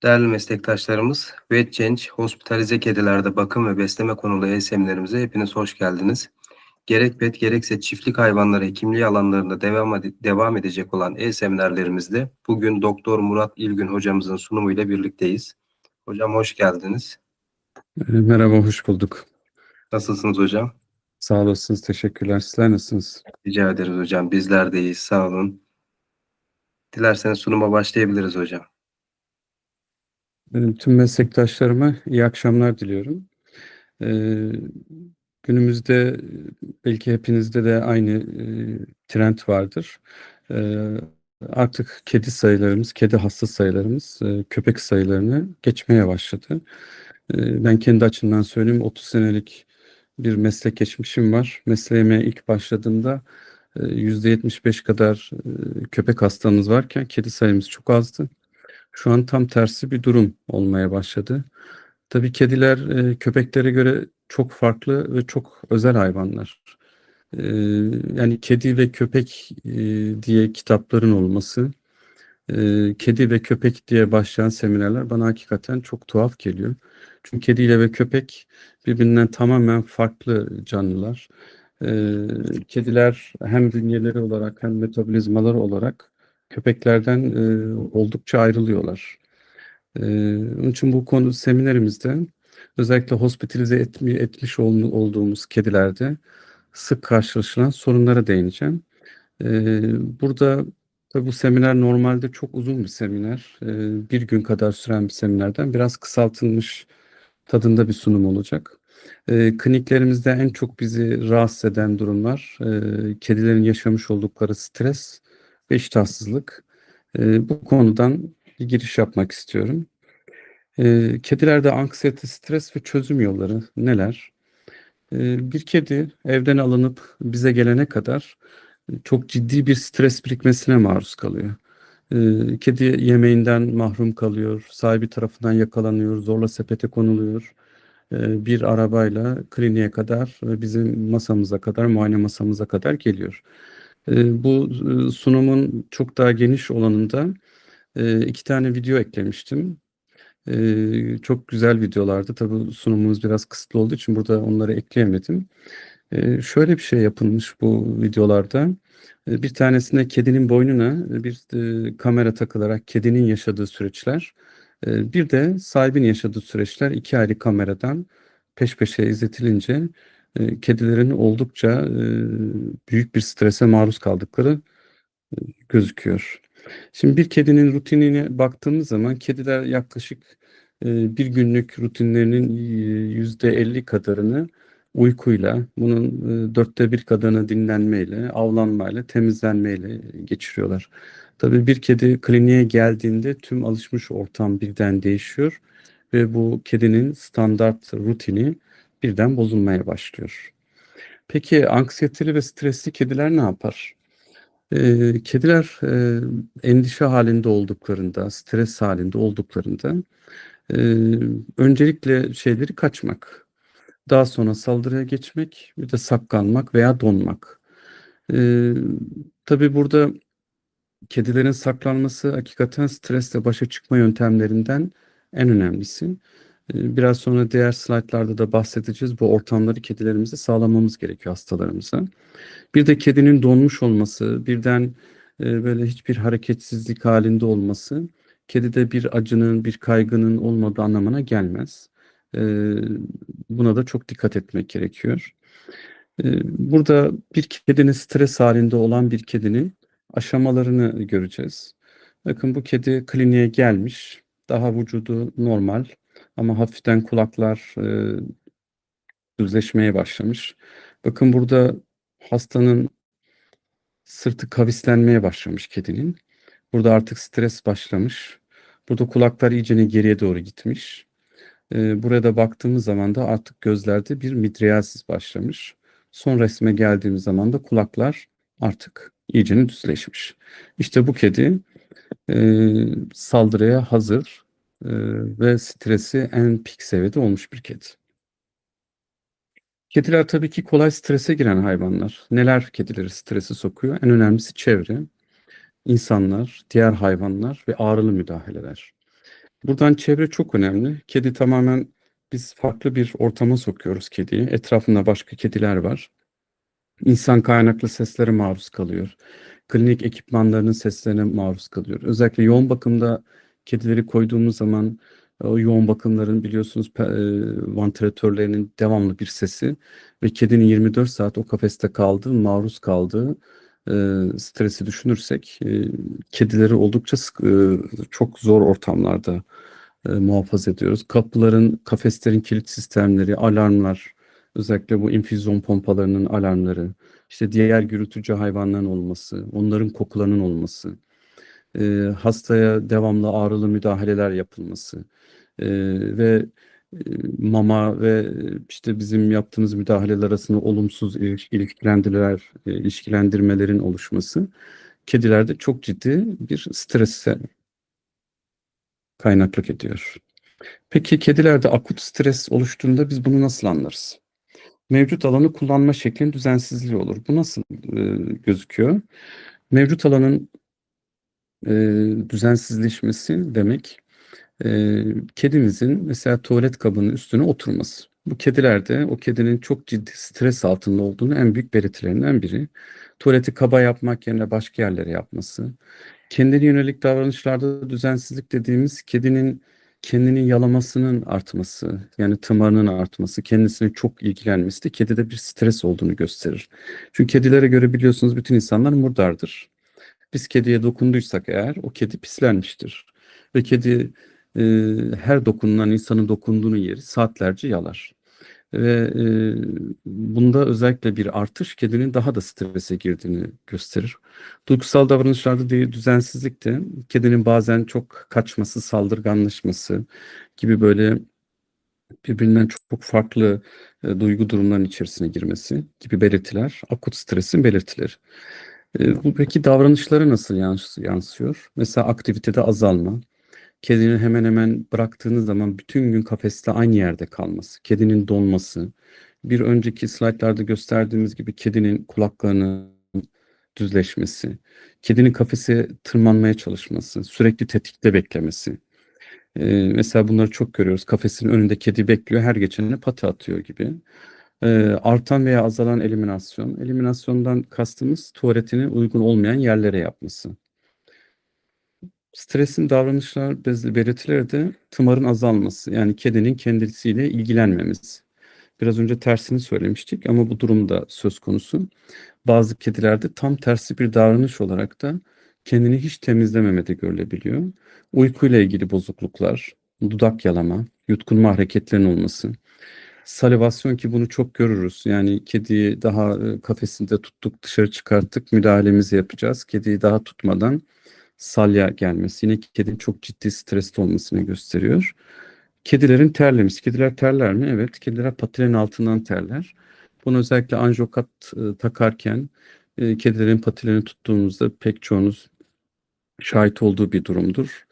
Değerli meslektaşlarımız, VetChange, hospitalize kedilerde bakım ve besleme konulu seminerimize hepiniz hoş geldiniz. Gerek pet gerekse çiftlik hayvanları hekimliği alanlarında devam edecek olan seminerlerimizde bugün Doktor Murat İlgün hocamızın sunumuyla birlikteyiz. Hocam hoş geldiniz. Merhaba, hoş bulduk. Nasılsınız hocam? Sağ olasınız, teşekkürler. Sizler nasılsınız? Rica ederiz hocam. Bizler de iyiyiz. Sağ olun. Dilerseniz sunuma başlayabiliriz hocam. Tüm meslektaşlarıma iyi akşamlar diliyorum. Ee, Günümüzde belki hepinizde de aynı trend vardır. Ee, Artık kedi sayılarımız, kedi hasta sayılarımız köpek sayılarını geçmeye başladı. Ben kendi açımdan söyleyeyim, 30 senelik bir meslek geçmişim var. Mesleğime ilk başladığımda %75 kadar köpek hastamız varken kedi sayımız çok azdı. Şu an tam tersi bir durum olmaya başladı. Tabii kediler köpeklere göre çok farklı ve çok özel hayvanlar. E, Yani kedi ve köpek diye kitapların olması, kedi ve köpek diye başlayan seminerler bana hakikaten çok tuhaf geliyor. Çünkü kediyle ve köpek birbirinden tamamen farklı canlılar. Kediler hem bünyeleri olarak hem metabolizmaları olarak köpeklerden oldukça ayrılıyorlar. Onun için bu konu seminerimizde özellikle hospitalize etmiş olduğumuz kedilerde sık karşılaşılan sorunlara değineceğim. Burada tabii bu seminer normalde çok uzun bir seminer. Bir gün kadar süren bir seminerden biraz kısaltılmış tadında bir sunum olacak. Kliniklerimizde en çok bizi rahatsız eden durumlar kedilerin yaşamış oldukları stres ve iştahsızlık. Bu konudan bir giriş yapmak istiyorum. Kedilerde anksiyete, stres ve çözüm yolları neler? Bir kedi evden alınıp bize gelene kadar çok ciddi bir stres birikmesine maruz kalıyor. Kedi yemeğinden mahrum kalıyor, sahibi tarafından yakalanıyor, zorla sepete konuluyor. Bir arabayla kliniğe kadar, bizim masamıza kadar, muayene masamıza kadar geliyor. Bu sunumun çok daha geniş olanında iki tane video eklemiştim. Çok güzel videolardı. Tabii sunumumuz biraz kısıtlı olduğu için burada onları ekleyemedim. Şöyle bir şey yapılmış bu videolarda. Bir tanesinde kedinin boynuna bir kamera takılarak kedinin yaşadığı süreçler, bir de sahibinin yaşadığı süreçler iki ayrı kameradan peş peşe izletilince kedilerin oldukça büyük bir strese maruz kaldıkları gözüküyor. Şimdi bir kedinin rutinine baktığımız zaman kediler yaklaşık bir günlük rutinlerinin %50 kadarını uykuyla, bunun dörtte bir kadarını dinlenmeyle, avlanmayla, temizlenmeyle geçiriyorlar. Tabii bir kedi kliniğe geldiğinde tüm alışmış ortam birden değişiyor ve bu kedinin standart rutini birden bozulmaya başlıyor. Peki anksiyeteli ve stresli kediler ne yapar? Kediler endişe halinde olduklarında, stres halinde olduklarında e, öncelikle şeyleri kaçmak, daha sonra saldırıya geçmek, bir de saklanmak veya donmak. E, tabii burada kedilerin saklanması hakikaten stresle başa çıkma yöntemlerinden en önemlisi. Biraz sonra diğer slaytlarda da bahsedeceğiz. Bu ortamları kedilerimize sağlamamız gerekiyor hastalarımıza. Bir de kedinin donmuş olması, birden böyle hiçbir hareketsizlik halinde olması, kedide bir acının, bir kaygının olmadığı anlamına gelmez. E, Buna da çok dikkat etmek gerekiyor. Burada bir kedinin stres halinde olan bir kedinin aşamalarını göreceğiz. Bakın bu kedi kliniğe gelmiş, daha vücudu normal ama hafiften kulaklar düzleşmeye başlamış. Bakın burada hastanın sırtı kavislenmeye başlamış kedinin. Burada artık stres başlamış. Burada kulaklar iyicene geriye doğru gitmiş. Burada baktığımız zaman da artık gözlerde bir midriasis başlamış. Son resme geldiğimiz zaman da kulaklar artık iyicene düzleşmiş. İşte bu kedi saldırıya hazır ve stresi en pik seviyede olmuş bir kedi. Kediler tabii ki kolay strese giren hayvanlar. Neler kedileri strese sokuyor? En önemlisi çevre, insanlar, diğer hayvanlar ve ağrılı müdahaleler. Buradan çevre çok önemli. Kedi tamamen biz farklı bir ortama sokuyoruz kediyi. Etrafında başka kediler var. İnsan kaynaklı seslere maruz kalıyor. Klinik ekipmanlarının seslerine maruz kalıyor. Özellikle yoğun bakımda kedileri koyduğumuz zaman o yoğun bakımların biliyorsunuz vantilatörlerinin devamlı bir sesi ve kedinin 24 saat o kafeste kaldığı, maruz kaldığı stresi düşünürsek kedileri oldukça çok zor ortamlarda muhafaza ediyoruz. Kapıların, kafeslerin kilit sistemleri, alarmlar, özellikle bu infüzyon pompalarının alarmları, işte diğer gürültücü hayvanların olması, onların kokularının olması, hastaya devamlı ağrılı müdahaleler yapılması ve e, mama ve işte bizim yaptığımız müdahaleler arasında olumsuz ilişkilendirmelerin oluşması kedilerde çok ciddi bir strese kaynaklık ediyor. Peki kedilerde akut stres oluştuğunda biz bunu nasıl anlarız? Mevcut alanı kullanma şeklin düzensizliği olur. Bu nasıl gözüküyor? Mevcut alanın e, düzensizleşmesi demek kedimizin mesela tuvalet kabının üstüne oturması. Bu kedilerde o kedinin çok ciddi stres altında olduğunu en büyük belirtilerinden biri. Tuvaleti kaba yapmak yerine başka yerlere yapması. Kendine yönelik davranışlarda düzensizlik dediğimiz kedinin kendini yalamasının artması, yani tımarının artması, kendisine çok ilgilenmesi de kedide bir stres olduğunu gösterir. Çünkü kedilere göre biliyorsunuz bütün insanlar murdardır. Biz kediye dokunduysak eğer o kedi pislenmiştir. Ve kedi e, her dokunulan insanın dokunduğunu yeri saatlerce yalar. Ve bunda özellikle bir artış kedinin daha da strese girdiğini gösterir. Duygusal davranışlarda düzensizlik de kedinin bazen çok kaçması, saldırganlaşması gibi böyle birbirinden çok farklı duygu durumlarının içerisine girmesi gibi belirtiler, akut stresin belirtileri. Bu peki davranışlara nasıl yansıyor? Mesela aktivitede azalma, kedinin hemen hemen bıraktığınız zaman bütün gün kafeste aynı yerde kalması, kedinin donması, bir önceki slaytlarda gösterdiğimiz gibi kedinin kulaklarının düzleşmesi, kedinin kafese tırmanmaya çalışması, sürekli tetikte beklemesi. Mesela bunları çok görüyoruz. Kafesin önünde kedi bekliyor, her geçenine pati atıyor gibi. Artan veya azalan eliminasyon. Eliminasyondan kastımız tuvaletini uygun olmayan yerlere yapması. Stresin davranışlar belirtileri de tımarın azalması. Yani kedinin kendisiyle ilgilenmemiz. Biraz önce tersini söylemiştik ama bu durum da söz konusu. Bazı kedilerde tam tersi bir davranış olarak da kendini hiç temizlememede görülebiliyor. Uykuyla ilgili bozukluklar, dudak yalama, yutkunma hareketlerinin olması, salivasyon ki bunu çok görürüz. Yani kediyi daha kafesinde tuttuk, dışarı çıkarttık, müdahalemizi yapacağız. Kediyi daha tutmadan salya gelmesi yine kedinin çok ciddi stresli olmasını gösteriyor. Kedilerin terlemesi. Kediler terler mi? Evet. Kediler patilerin altından terler. Bunu özellikle anjiyokat takarken kedilerin patilerini tuttuğumuzda pek çoğunuz şahit olduğu bir durumdur.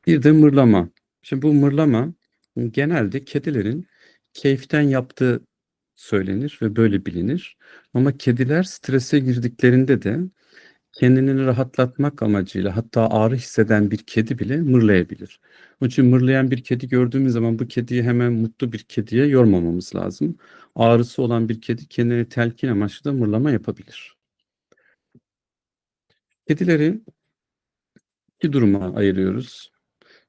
Bir de mırlama. Şimdi bu mırlama genelde kedilerin keyiften yaptığı söylenir ve böyle bilinir. Ama kediler strese girdiklerinde de kendini rahatlatmak amacıyla hatta ağrı hisseden bir kedi bile mırlayabilir. Onun için mırlayan bir kedi gördüğümüz zaman bu kediyi hemen mutlu bir kediye yormamamız lazım. Ağrısı olan bir kedi kendini telkin amaçlı da mırlama yapabilir. Kedileri iki duruma ayırıyoruz.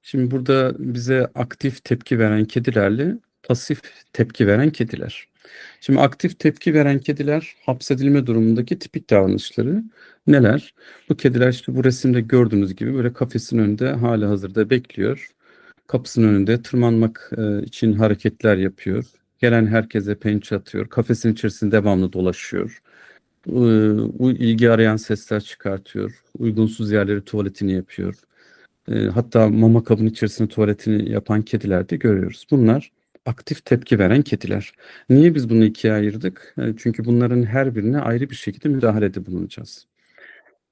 Şimdi burada bize aktif tepki veren kedilerle pasif tepki veren kediler. Şimdi aktif tepki veren kediler hapsedilme durumundaki tipik davranışları neler? Bu kediler işte bu resimde gördüğünüz gibi böyle kafesin önünde halihazırda bekliyor. Kapısının önünde tırmanmak için hareketler yapıyor. Gelen herkese pençe atıyor. Kafesin içerisinde devamlı dolaşıyor. İlgi arayan sesler çıkartıyor. Uygunsuz yerleri tuvaletini yapıyor. Hatta mama kabının içerisinde tuvaletini yapan kediler de görüyoruz. Bunlar aktif tepki veren kediler. Niye biz bunu ikiye ayırdık? Çünkü bunların her birine ayrı bir şekilde müdahalede bulunacağız.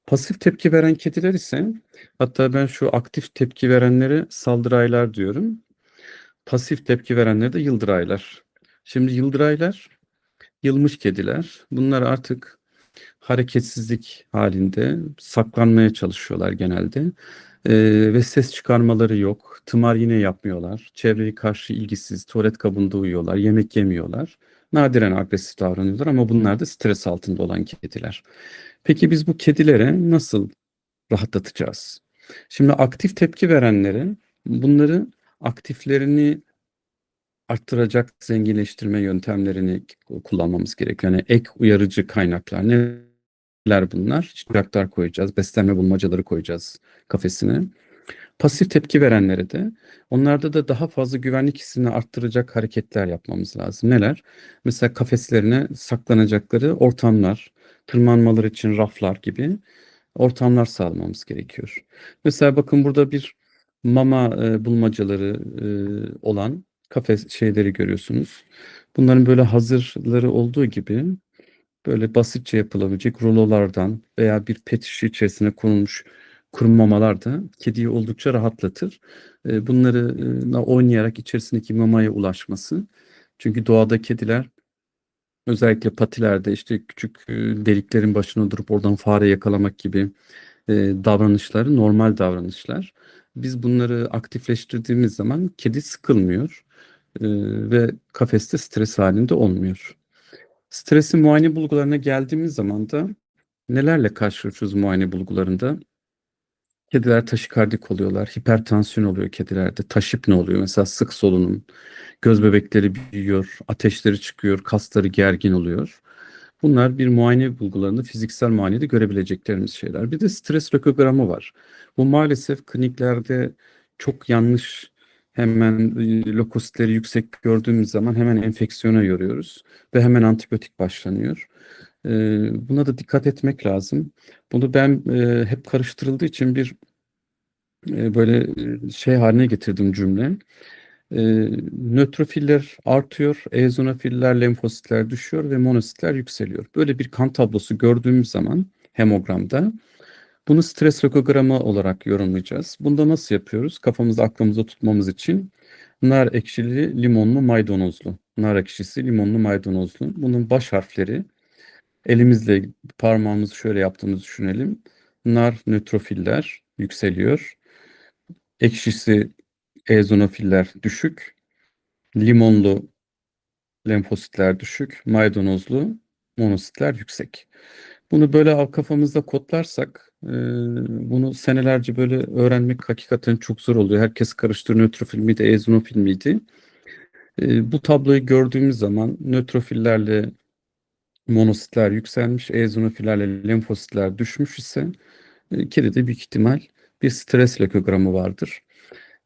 Pasif tepki veren kediler ise, hatta ben şu aktif tepki verenlere saldıraylar diyorum. Pasif tepki verenlere de yıldıraylar. Şimdi yıldıraylar, yılmış kediler. Bunlar artık hareketsizlik halinde saklanmaya çalışıyorlar genelde. Ve ses çıkarmaları yok. Tımar yine yapmıyorlar. Çevreye karşı ilgisiz, tuvalet kabında uyuyorlar, yemek yemiyorlar. Nadiren agresif davranıyorlar ama bunlar da stres altında olan kediler. Peki biz bu kedilere nasıl rahatlatacağız? Şimdi aktif tepki verenlere bunları aktiflerini arttıracak zenginleştirme yöntemlerini kullanmamız gerekiyor. Yani ek uyarıcı kaynaklar neler bunlar? Çıraklar koyacağız, beslenme bulmacaları koyacağız kafesine. Pasif tepki verenlere de onlarda da daha fazla güvenlik hissini arttıracak hareketler yapmamız lazım. Neler? Mesela kafeslerine saklanacakları ortamlar, tırmanmaları için raflar gibi ortamlar sağlamamız gerekiyor. Mesela bakın burada bir mama bulmacaları olan kafes şeyleri görüyorsunuz. Bunların böyle hazırları olduğu gibi böyle basitçe yapılabilecek rulolardan veya bir pet şişe içerisine konulmuş kuru mamalar da kediyi oldukça rahatlatır. Bunları oynayarak içerisindeki mamaya ulaşması. Çünkü doğada kediler özellikle patilerde işte küçük deliklerin başına durup oradan fare yakalamak gibi davranışları normal davranışlar. Biz bunları aktifleştirdiğimiz zaman kedi sıkılmıyor e, ve kafeste stres halinde olmuyor. Stresin muayene bulgularına geldiğimiz zaman da nelerle karşılaşıyoruz muayene bulgularında? Kediler taşikardik oluyorlar, hipertansiyon oluyor kedilerde, taşipne oluyor. Mesela sık solunum, göz bebekleri büyüyor, ateşleri çıkıyor, kasları gergin oluyor. Bunlar bir muayene bulgularında fiziksel muayenede görebileceklerimiz şeyler. Bir de stres lokogramı var. Bu maalesef kliniklerde çok yanlış, hemen lokositleri yüksek gördüğümüz zaman hemen enfeksiyona yoruyoruz ve hemen antibiyotik başlanıyor. Buna da dikkat etmek lazım. Bunu ben hep karıştırıldığı için bir böyle şey haline getirdim cümle. E, Nötrofiller artıyor, eozinofiller, lenfositler düşüyor ve monositler yükseliyor. Böyle bir kan tablosu gördüğümüz zaman hemogramda bunu stres lokogramı olarak yorumlayacağız. Bunda nasıl yapıyoruz? Kafamızda aklımızda tutmamız için nar ekşili, limonlu, maydanozlu. Nar ekşisi, limonlu, maydanozlu. Bunun baş harfleri elimizle parmağımızı şöyle yaptığımızı düşünelim. Nar nötrofiller yükseliyor. Ekşisi eozinofiller düşük. Limonlu lenfositler düşük. Maydanozlu monositler yüksek. Bunu böyle kafamızda kodlarsak bunu senelerce böyle öğrenmek hakikaten çok zor oluyor. Herkes karıştırıyor nötrofil miydi, eozinofil miydi? Bu tabloyu gördüğümüz zaman nötrofillerle monositler yükselmiş, eozinofillerle lenfositler düşmüş ise kedide büyük ihtimal bir stres lökogramı vardır.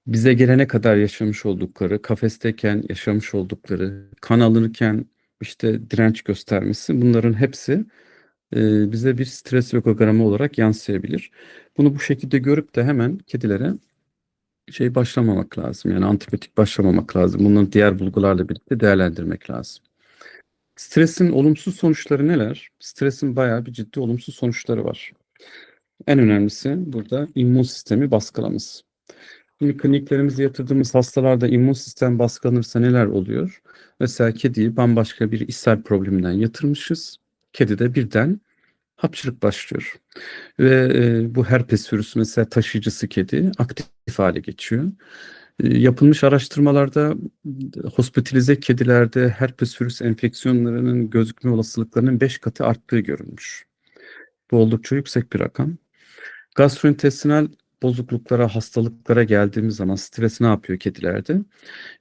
Bize gelene kadar yaşamış oldukları, kafesteyken yaşamış oldukları, kan alırken işte direnç göstermesi bunların hepsi bize bir stres lökogramı olarak yansıyabilir. Bunu bu şekilde görüp de hemen kedilere şey başlamamak lazım. Yani antibiyotik başlamamak lazım. Bunları diğer bulgularla birlikte değerlendirmek lazım. Stresin olumsuz sonuçları neler? Stresin bayağı bir ciddi olumsuz sonuçları var. En önemlisi burada immün sistemi baskılaması. Şimdi kliniklerimizde yatırdığımız hastalarda immün sistem baskılanırsa neler oluyor? Mesela kediyi bambaşka bir ishal probleminden yatırmışız. Kedide birden hapşırık başlıyor. Ve bu herpes virüsü mesela taşıyıcısı kedi aktif hale geçiyor. Yapılmış araştırmalarda hospitalize kedilerde herpes virüs enfeksiyonlarının gözükme olasılıklarının 5 katı arttığı görülmüş. Bu oldukça yüksek bir rakam. Gastrointestinal bozukluklara, hastalıklara geldiğimiz zaman stres ne yapıyor kedilerde?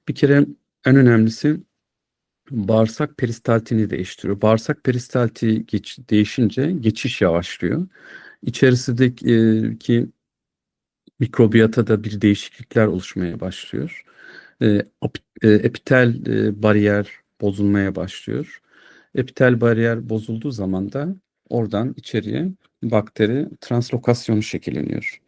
Bir kere en önemlisi bağırsak peristaltini değiştiriyor. Bağırsak peristaltiği değişince geçiş yavaşlıyor. İçerisindeki mikrobiyata da bir değişiklikler oluşmaya başlıyor. Epitel bariyer bozulmaya başlıyor. Epitel bariyer bozulduğu zaman da oradan içeriye bakteri translokasyonu şekilleniyor.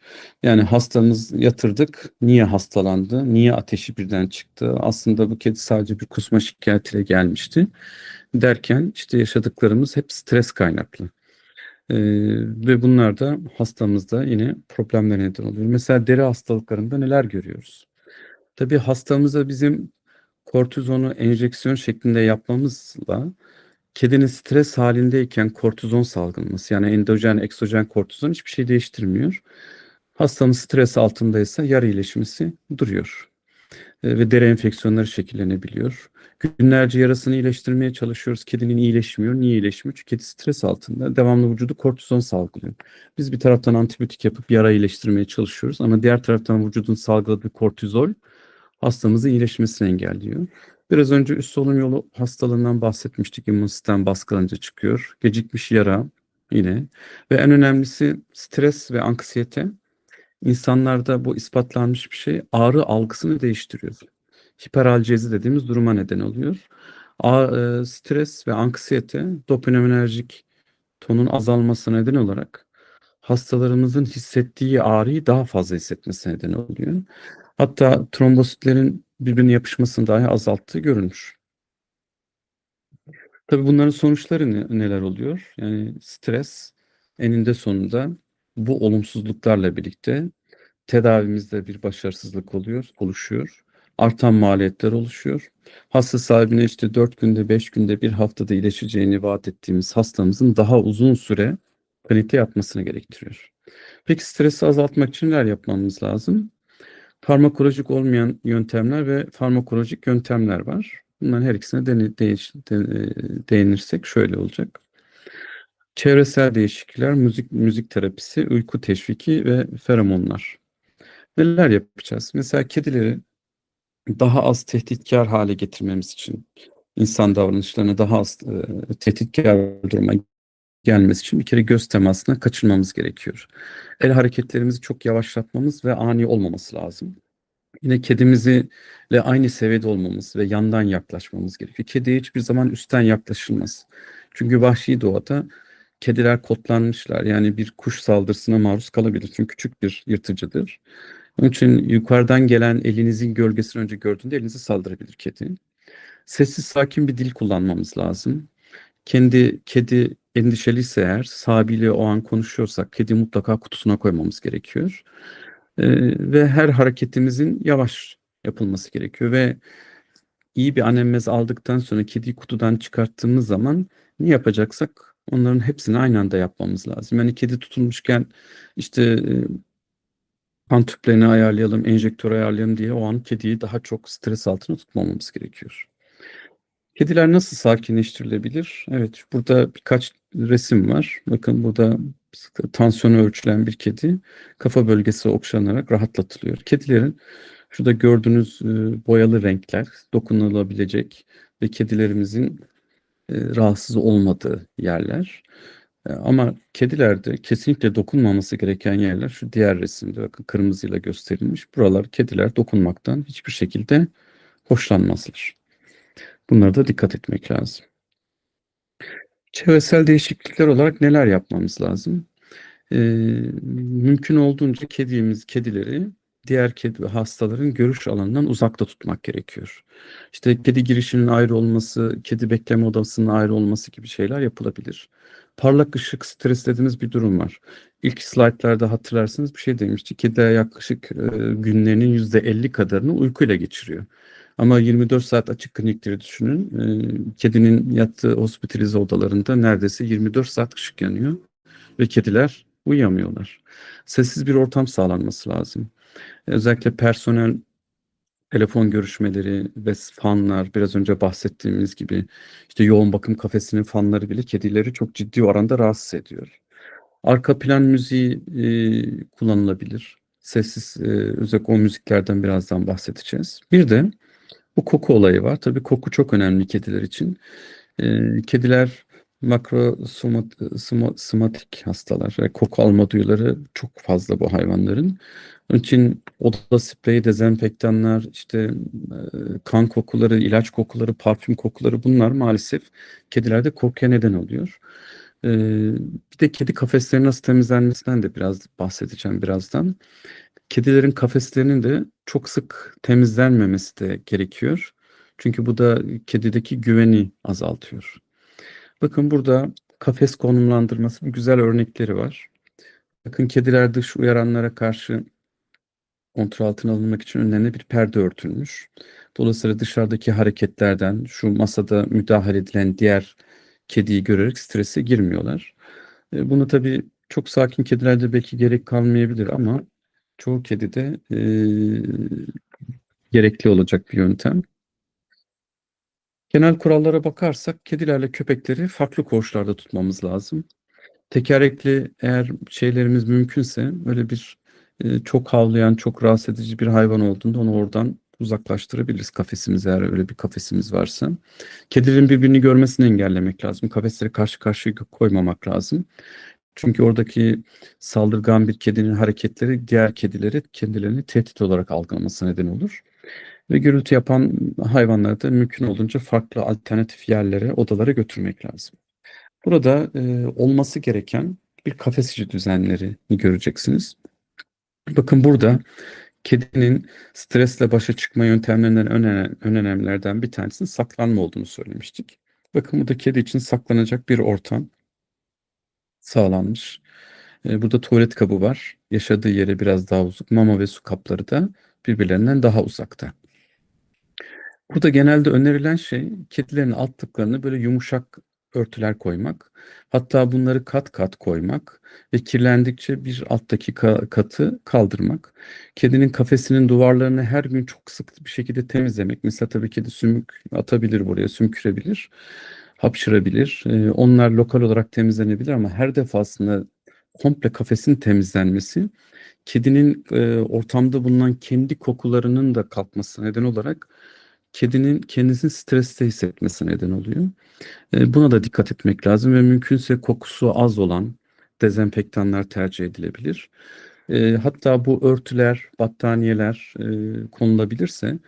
Yani hastamız yatırdık, niye hastalandı, niye ateşi birden çıktı? Aslında bu kedi sadece bir kusma şikayetiyle gelmişti derken işte yaşadıklarımız hep stres kaynaklı. Ee, Ve bunlar da hastamızda yine problemler neden oluyor. Mesela deri hastalıklarında neler görüyoruz? Tabii hastamıza bizim kortizonu enjeksiyon şeklinde yapmamızla kedinin stres halindeyken kortizon salgılaması yani endojen, eksojen kortizon hiçbir şey değiştirmiyor. Hastamız stres altındaysa yara iyileşmesi duruyor. Ve deri enfeksiyonları şekillenebiliyor. Günlerce yarasını iyileştirmeye çalışıyoruz. Kedinin iyileşmiyor. Niye iyileşmiyor? Çünkü kedi stres altında. Devamlı vücudu kortizon salgılıyor. Biz bir taraftan antibiyotik yapıp yara iyileştirmeye çalışıyoruz ama diğer taraftan vücudun salgıladığı kortizol hastamızın iyileşmesini engelliyor. Biraz önce üst solunum yolu hastalığından bahsetmiştik. İmmün sistem baskılanınca çıkıyor. Gecikmiş yara yine. Ve en önemlisi stres ve anksiyete. İnsanlarda bu ispatlanmış bir şey, ağrı algısını değiştiriyor. Hiperalgezi dediğimiz duruma neden oluyor. Stres ve anksiyete dopaminerjik tonun azalmasına neden olarak hastalarımızın hissettiği ağrıyı daha fazla hissetmesine neden oluyor. Hatta trombositlerin birbirine yapışmasını dahi azalttığı görülmüş. Tabii bunların sonuçları neler oluyor? Yani stres eninde sonunda bu olumsuzluklarla birlikte tedavimizde bir başarısızlık oluşuyor. Artan maliyetler oluşuyor. Hasta sahibine işte 4 günde, 5 günde, bir haftada iyileşeceğini vaat ettiğimiz hastamızın daha uzun süre kalite yapmasını gerektiriyor. Peki stresi azaltmak için neler yapmamız lazım? Farmakolojik olmayan yöntemler ve farmakolojik yöntemler var. Bunların her ikisine değinirsek şöyle olacak. Çevresel değişiklikler, müzik terapisi, uyku teşviki ve feromonlar. Neler yapacağız? Mesela kedileri daha az tehditkar hale getirmemiz için, insan davranışlarına daha az tehditkar duruma gelmesi için bir kere göz temasına kaçınmamız gerekiyor. El hareketlerimizi çok yavaşlatmamız ve ani olmaması lazım. Yine kedimizle aynı seviyede olmamız ve yandan yaklaşmamız gerekiyor. Kediye hiçbir zaman üstten yaklaşılmaz. Çünkü vahşi doğada kediler kodlanmışlar. Yani bir kuş saldırısına maruz kalabilir. Çünkü küçük bir yırtıcıdır. Onun için yukarıdan gelen elinizin gölgesini önce gördüğünde elinize saldırabilir kedi. Sessiz sakin bir dil kullanmamız lazım. Kedi endişeliyse eğer sahibiyle o an konuşuyorsak kedi mutlaka kutusuna koymamız gerekiyor. Ve her hareketimizin yavaş yapılması gerekiyor ve iyi bir anemmez aldıktan sonra kediyi kutudan çıkarttığımız zaman ne yapacaksak onların hepsini aynı anda yapmamız lazım. Yani kedi tutulmuşken işte kan tüplerini ayarlayalım, enjektör ayarlayalım diye o an kediyi daha çok stres altına tutmamamız gerekiyor. Kediler nasıl sakinleştirilebilir? Evet, burada birkaç resim var. Bakın burada tansiyonu ölçülen bir kedi kafa bölgesi okşanarak rahatlatılıyor. Kedilerin şurada gördüğünüz boyalı renkler dokunulabilecek ve kedilerimizin rahatsız olmadığı yerler. Ama kedilerde kesinlikle dokunmaması gereken yerler şu diğer resimde bakın kırmızıyla gösterilmiş. Buralar kediler dokunmaktan hiçbir şekilde hoşlanmazlar. Bunlara da dikkat etmek lazım. Çevresel değişiklikler olarak neler yapmamız lazım? Ee, Mümkün olduğunca kedileri diğer kedi ve hastaların görüş alanından uzakta tutmak gerekiyor. İşte kedi girişinin ayrı olması, kedi bekleme odasının ayrı olması gibi şeyler yapılabilir. Parlak ışık stres dediğimiz bir durum var. İlk slaytlarda hatırlarsınız bir şey demişti. Kediler yaklaşık günlerinin %50 kadarını uykuyla geçiriyor. Ama 24 saat açık klinikleri düşünün. Kedinin yattığı hospitalize odalarında neredeyse 24 saat ışık yanıyor ve kediler uyuyamıyorlar. Sessiz bir ortam sağlanması lazım. Özellikle personel telefon görüşmeleri ve fanlar biraz önce bahsettiğimiz gibi işte yoğun bakım kafesinin fanları bile kedileri çok ciddi oranda rahatsız ediyor. Arka plan müziği kullanılabilir. Sessiz özellikle o müziklerden birazdan bahsedeceğiz. Bir de bu koku olayı var. Tabii koku çok önemli kediler için. Kediler makrosomatik hastalar ve koku alma duyuları çok fazla bu hayvanların. Onun için oda spreyi, dezenfektanlar, işte kan kokuları, ilaç kokuları, parfüm kokuları bunlar maalesef kedilerde korkuya neden oluyor. E, Bir de kedi kafesleri nasıl temizlenmesinden de biraz bahsedeceğim birazdan. Kedilerin kafeslerinin de çok sık temizlenmemesi de gerekiyor. Çünkü bu da kedideki güveni azaltıyor. Bakın burada kafes konumlandırmasının güzel örnekleri var. Bakın kediler dış uyaranlara karşı kontrol altına alınmak için önlerine bir perde örtülmüş. Dolayısıyla dışarıdaki hareketlerden şu masada müdahale edilen diğer kediyi görerek strese girmiyorlar. Bunu tabii çok sakin kedilerde belki gerek kalmayabilir ama çoğu kedide gerekli olacak bir yöntem. Genel kurallara bakarsak kedilerle köpekleri farklı koğuşlarda tutmamız lazım. Tekerlekli eğer şeylerimiz mümkünse öyle bir çok havlayan, çok rahatsız edici bir hayvan olduğunda onu oradan uzaklaştırabiliriz kafesimize eğer öyle bir kafesimiz varsa. Kedilerin birbirini görmesini engellemek lazım. Kafesleri karşı karşıya koymamak lazım. Çünkü oradaki saldırgan bir kedinin hareketleri diğer kedileri kendilerini tehdit olarak algılaması neden olur. Ve gürültü yapan hayvanları da mümkün olduğunca farklı alternatif yerlere, odalara götürmek lazım. Burada olması gereken bir kafes içi düzenleri göreceksiniz. Bakın burada kedinin stresle başa çıkma yöntemlerinden en önemlilerden bir tanesinin saklanma olduğunu söylemiştik. Bakın burada kedi için saklanacak bir ortam sağlanmış. Burada tuvalet kabı var. Yaşadığı yere biraz daha uzak. Mama ve su kapları da birbirlerinden daha uzakta. Burada genelde önerilen şey kedilerin altlıklarını böyle yumuşak örtüler koymak. Hatta bunları kat kat koymak ve kirlendikçe bir alttaki katı kaldırmak. Kedinin kafesinin duvarlarını her gün çok sık bir şekilde temizlemek. Mesela tabii kedi sümük atabilir buraya, sümkürebilir, hapşırabilir. Onlar lokal olarak temizlenebilir ama her defasında komple kafesin temizlenmesi kedinin ortamda bulunan kendi kokularının da kalkmasına neden olarak kedinin kendisini streste hissetmesine neden oluyor. Buna da dikkat etmek lazım ve mümkünse kokusu az olan dezenfektanlar tercih edilebilir. Hatta bu örtüler, battaniyeler konulabilirse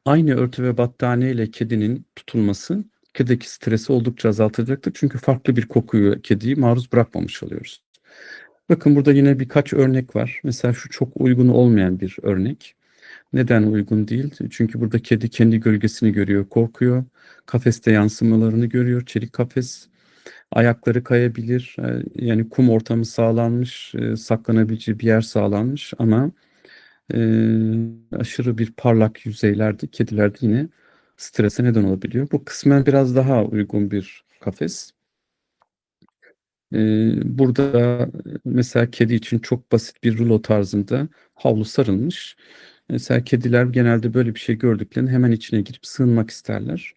aynı örtü ve battaniye ile kedinin tutulması kedideki stresi oldukça azaltacaktır. Çünkü farklı bir kokuyu kediyi maruz bırakmamış oluyoruz. Bakın burada yine birkaç örnek var. Mesela şu çok uygun olmayan bir örnek. Neden uygun değil? Çünkü burada kedi kendi gölgesini görüyor, korkuyor. Kafeste yansımalarını görüyor. Çelik kafes. Ayakları kayabilir. Yani kum ortamı sağlanmış, saklanabileceği bir yer sağlanmış ama e, aşırı bir parlak yüzeylerde kedilerde yine strese neden olabiliyor. Bu kısmen biraz daha uygun bir kafes. Burada mesela kedi için çok basit bir rulo tarzında havlu sarılmış. Mesela kediler genelde böyle bir şey gördüklerinde hemen içine girip sığınmak isterler.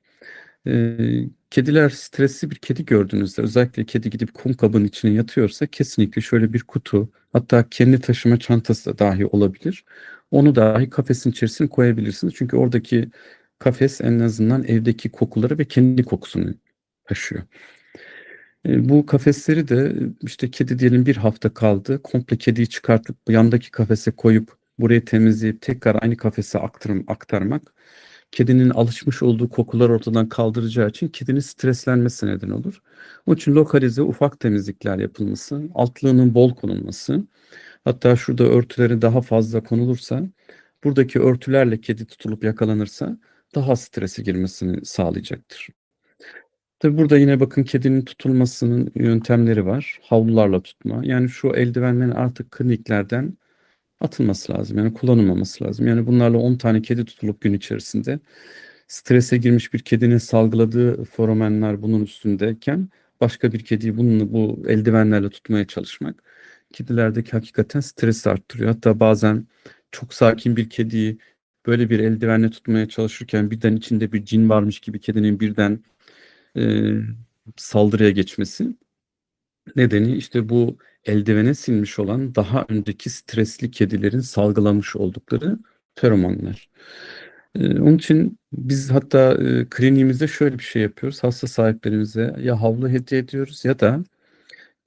Kediler stresli bir kedi gördüğünüzde özellikle kedi gidip kum kabının içine yatıyorsa kesinlikle şöyle bir kutu hatta kendi taşıma çantası da dahi olabilir. Onu dahi kafesin içerisine koyabilirsiniz. Çünkü oradaki kafes en azından evdeki kokuları ve kendi kokusunu taşıyor. Bu kafesleri de işte kedi diyelim bir hafta kaldı. Komple kediyi çıkartıp yandaki kafese koyup burayı temizleyip tekrar aynı kafese aktarmak kedinin alışmış olduğu kokular ortadan kaldıracağı için kedinin streslenmesine neden olur. Onun için lokalize ufak temizlikler yapılması, altlığının bol konulması, hatta şurada örtüleri daha fazla konulursa, buradaki örtülerle kedi tutulup yakalanırsa daha strese girmesini sağlayacaktır. Tabii burada yine bakın kedinin tutulmasının yöntemleri var. Havlularla tutma. Yani şu eldivenlerin artık kliniklerden atılması lazım. Yani kullanılmaması lazım. Yani bunlarla 10 tane kedi tutulup gün içerisinde strese girmiş bir kedinin salgıladığı feromonlar bunun üstündeyken başka bir kediyi bununla bu eldivenlerle tutmaya çalışmak kedilerdeki hakikaten stresi arttırıyor. Hatta bazen çok sakin bir kediyi böyle bir eldivenle tutmaya çalışırken birden içinde bir cin varmış gibi kedinin birden e, saldırıya geçmesi nedeni işte bu eldivene sinmiş olan daha önceki stresli kedilerin salgılamış oldukları feromonlar. Onun için biz hatta kliniğimizde şöyle bir şey yapıyoruz. Hasta sahiplerimize ya havlu hediye ediyoruz ya da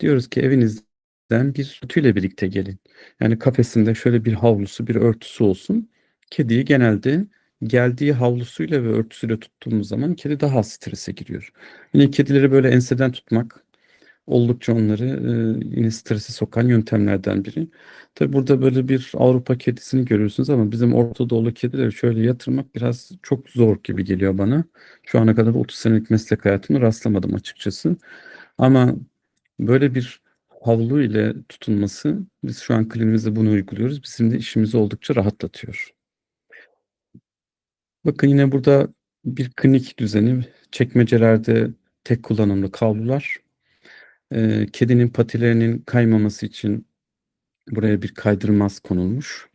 diyoruz ki evinizden bir örtüyle birlikte gelin. Yani kafesinde şöyle bir havlusu, bir örtüsü olsun. Kediyi genelde geldiği havlusuyla ve örtüsüyle tuttuğumuz zaman kedi daha az strese giriyor. Yine kedileri böyle enseden tutmak oldukça onları yine strese sokan yöntemlerden biri. Tabi burada böyle bir Avrupa kedisini görüyorsunuz ama bizim Orta Doğulu kedileri şöyle yatırmak biraz çok zor gibi geliyor bana. Şu ana kadar 30 senelik meslek hayatımda rastlamadım açıkçası. Ama böyle bir havlu ile tutulması biz şu an klinimizde bunu uyguluyoruz. Bizim de işimizi oldukça rahatlatıyor. Bakın yine burada bir klinik düzeni çekmecelerde tek kullanımlı havlular. Kedinin patilerinin kaymaması için buraya bir kaydırmaz konulmuş.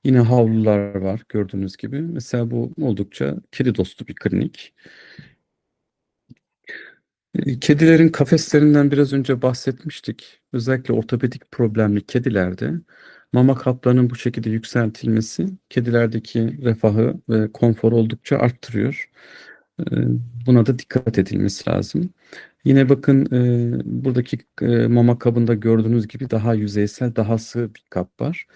Yine havlular var gördüğünüz gibi. Mesela bu oldukça kedi dostu bir klinik. Kedilerin kafeslerinden biraz önce bahsetmiştik. Özellikle ortopedik problemli kedilerde mama kaplarının bu şekilde yükseltilmesi kedilerdeki refahı ve konforu oldukça arttırıyor. Ee, Buna da dikkat edilmesi lazım. Yine bakın buradaki mama kabında gördüğünüz gibi daha yüzeysel, daha sığ bir kap var.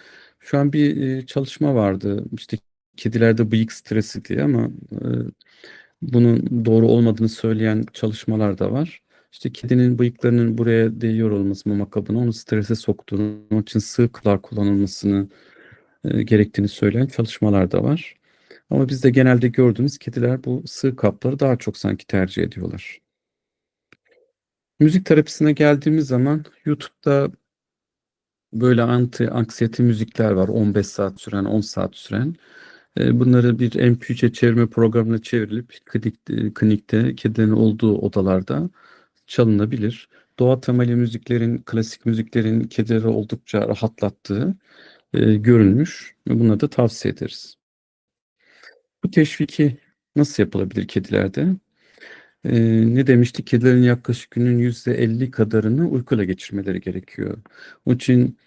Şu an bir çalışma vardı. İşte kedilerde bıyık stresi diye ama bunun doğru olmadığını söyleyen çalışmalar da var. İşte kedinin bıyıklarının buraya değiyor olması mama kabına onu strese soktuğunu, onun için sığ kılar kullanılmasını gerektiğini söyleyen çalışmalar da var. Ama bizde genelde gördüğümüz kediler bu sığ kapları daha çok sanki tercih ediyorlar. Müzik terapisine geldiğimiz zaman YouTube'da böyle anti anksiyete müzikler var. 15 saat süren, 10 saat süren. Bunları bir MP3'e çevirme programına çevrilip klinikte kedilerin olduğu odalarda çalınabilir. Doğa temalı müziklerin, klasik müziklerin kedileri oldukça rahatlattığı görülmüş. Bunları da tavsiye ederiz. Bu teşviki nasıl yapılabilir kedilerde? Ne demiştik? Kedilerin yaklaşık günün %50 kadarını uykuyla geçirmeleri gerekiyor. Onun için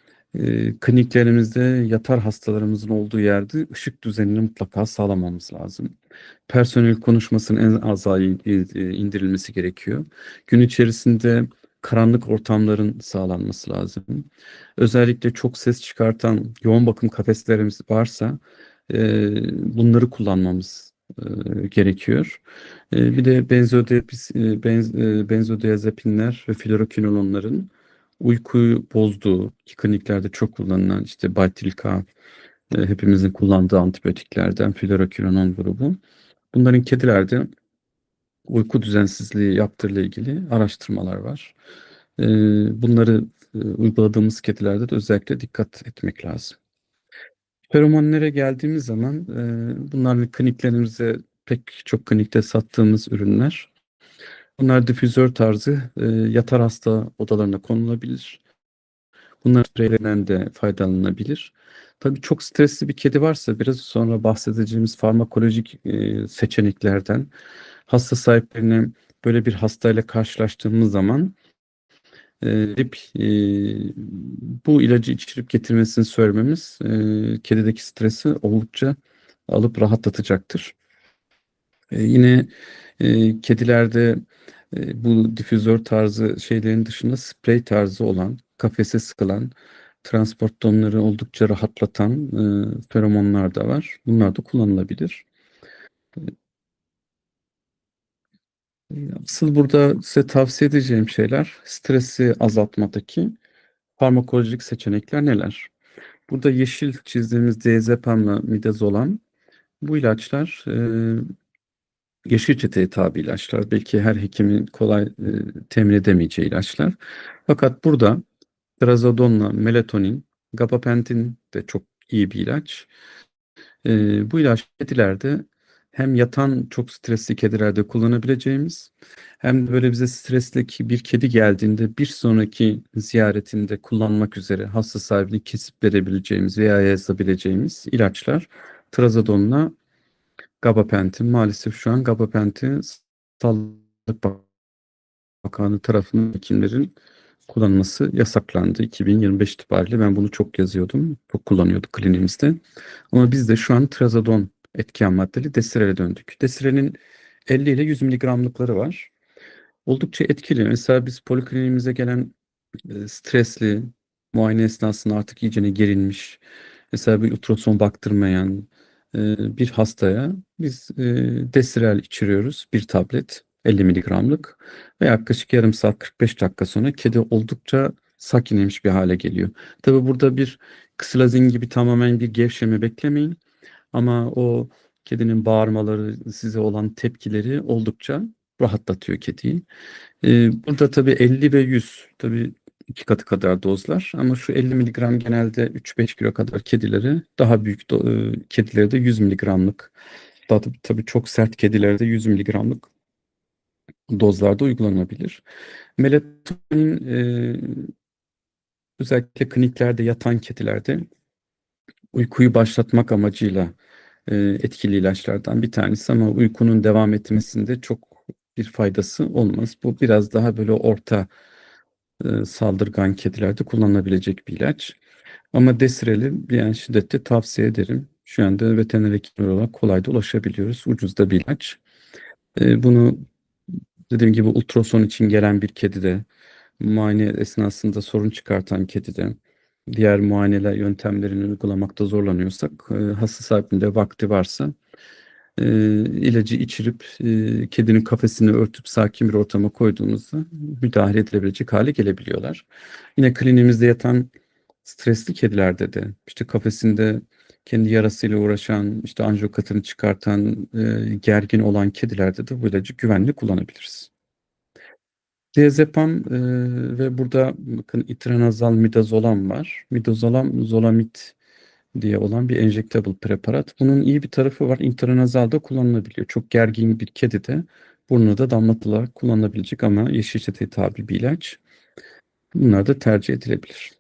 kliniklerimizde yatar hastalarımızın olduğu yerde ışık düzenini mutlaka sağlamamız lazım. Personel konuşmasının en aza indirilmesi gerekiyor. Gün içerisinde karanlık ortamların sağlanması lazım. Özellikle çok ses çıkartan yoğun bakım kafeslerimiz varsa bunları kullanmamız gerekiyor. Bir de benzodiazepinler ve florokinolonların uykuyu bozduğu ki kliniklerde çok kullanılan işte Baytilka hepimizin kullandığı antibiyotiklerden florokinolon grubu. Bunların kedilerde uyku düzensizliği yaptığıyla ilgili araştırmalar var. Bunları uyguladığımız kedilerde de özellikle dikkat etmek lazım. Feromonlara geldiğimiz zaman bunlar kliniklerimize pek çok klinikte sattığımız ürünler. Bunlar difüzör tarzı yatar hasta odalarına konulabilir. Bunlar spreylerinden de faydalanılabilir. Tabii çok stresli bir kedi varsa biraz sonra bahsedeceğimiz farmakolojik seçeneklerden hasta sahiplerine böyle bir hastayla karşılaştığımız zaman bu ilacı içirip getirmesini söylememiz kedideki stresi oldukça alıp rahatlatacaktır. Yine kedilerde bu difüzör tarzı şeylerin dışında sprey tarzı olan, kafese sıkılan, transport donları oldukça rahatlatan feromonlar da var. Bunlar da kullanılabilir. Asıl burada size tavsiye edeceğim şeyler stresi azaltmadaki farmakolojik seçenekler neler? Burada yeşil çizdiğimiz diazepamla midazolam bu ilaçlar yeşil çeteye tabi ilaçlar. Belki her hekimin kolay temin edemeyeceği ilaçlar. Fakat burada trazodonla melatonin, gabapentin de çok iyi bir ilaç. Bu ilaç kedilerde hem yatan çok stresli kedilerde kullanabileceğimiz hem de böyle bize stresli bir kedi geldiğinde bir sonraki ziyaretinde kullanmak üzere hasta sahibini kesip verebileceğimiz veya yazabileceğimiz ilaçlar trazodonla gabapentin. Maalesef şu an gabapentin Sağlık Bakanlığı tarafından hekimlerin kullanması yasaklandı. 2025 itibariyle ben bunu çok yazıyordum. Çok kullanıyorduk kliniğimizde. Ama biz de şu an trazodon etken maddeli Desire'ye döndük. Desire'nin 50 ile 100 miligramlıkları var. Oldukça etkili. Mesela biz polikliniğimize gelen stresli, muayene esnasında artık iyicene gerilmiş, mesela bir ultrason baktırmayan bir hastaya biz Desirel içiriyoruz. Bir tablet 50 miligramlık ve yaklaşık yarım saat 45 dakika sonra kedi oldukça sakinlemiş bir hale geliyor. Tabi burada bir ksilazin gibi tamamen bir gevşeme beklemeyin. Ama o kedinin bağırmaları, size olan tepkileri oldukça rahatlatıyor kediyi. Burada tabii 50 ve 100 tabii iki katı kadar dozlar ama şu 50 miligram genelde 3-5 kilo kadar kedileri daha büyük kedilerde de 100 miligramlık daha tabii çok sert kedilerde 100 miligramlık dozlarda uygulanabilir. Melatonin özellikle kliniklerde yatan kedilerde uykuyu başlatmak amacıyla etkili ilaçlardan bir tanesi ama uykunun devam etmesinde çok bir faydası olmaz. Bu biraz daha böyle orta saldırgan kedilerde kullanılabilecek bir ilaç. Ama Desirel'i yani şiddetle tavsiye ederim. Şu anda veteriner hekimler olarak kolay da ulaşabiliyoruz. Ucuz da bir ilaç. Bunu dediğim gibi ultrason için gelen bir kedide, muayene esnasında sorun çıkartan kedide, diğer muayeneler yöntemlerini uygulamakta zorlanıyorsak, hasta sahibinde vakti varsa ilacı içirip kedinin kafesini örtüp sakin bir ortama koyduğumuzda müdahale edilebilecek hale gelebiliyorlar. Yine kliniğimizde yatan stresli kedilerde de işte kafesinde kendi yarasıyla uğraşan, işte anjiyokatını çıkartan, gergin olan kedilerde de bu ilacı güvenli kullanabiliriz. Diazepam ve burada bakın itranazal midazolam var. Midazolam zolamid diye olan bir enjectable preparat. Bunun iyi bir tarafı var. İntranazal da kullanılabiliyor. Çok gergin bir kedi de burnuna da damlatılarak kullanılabilecek ama yeşil çeteye tabi bir ilaç. Bunlar da tercih edilebilir.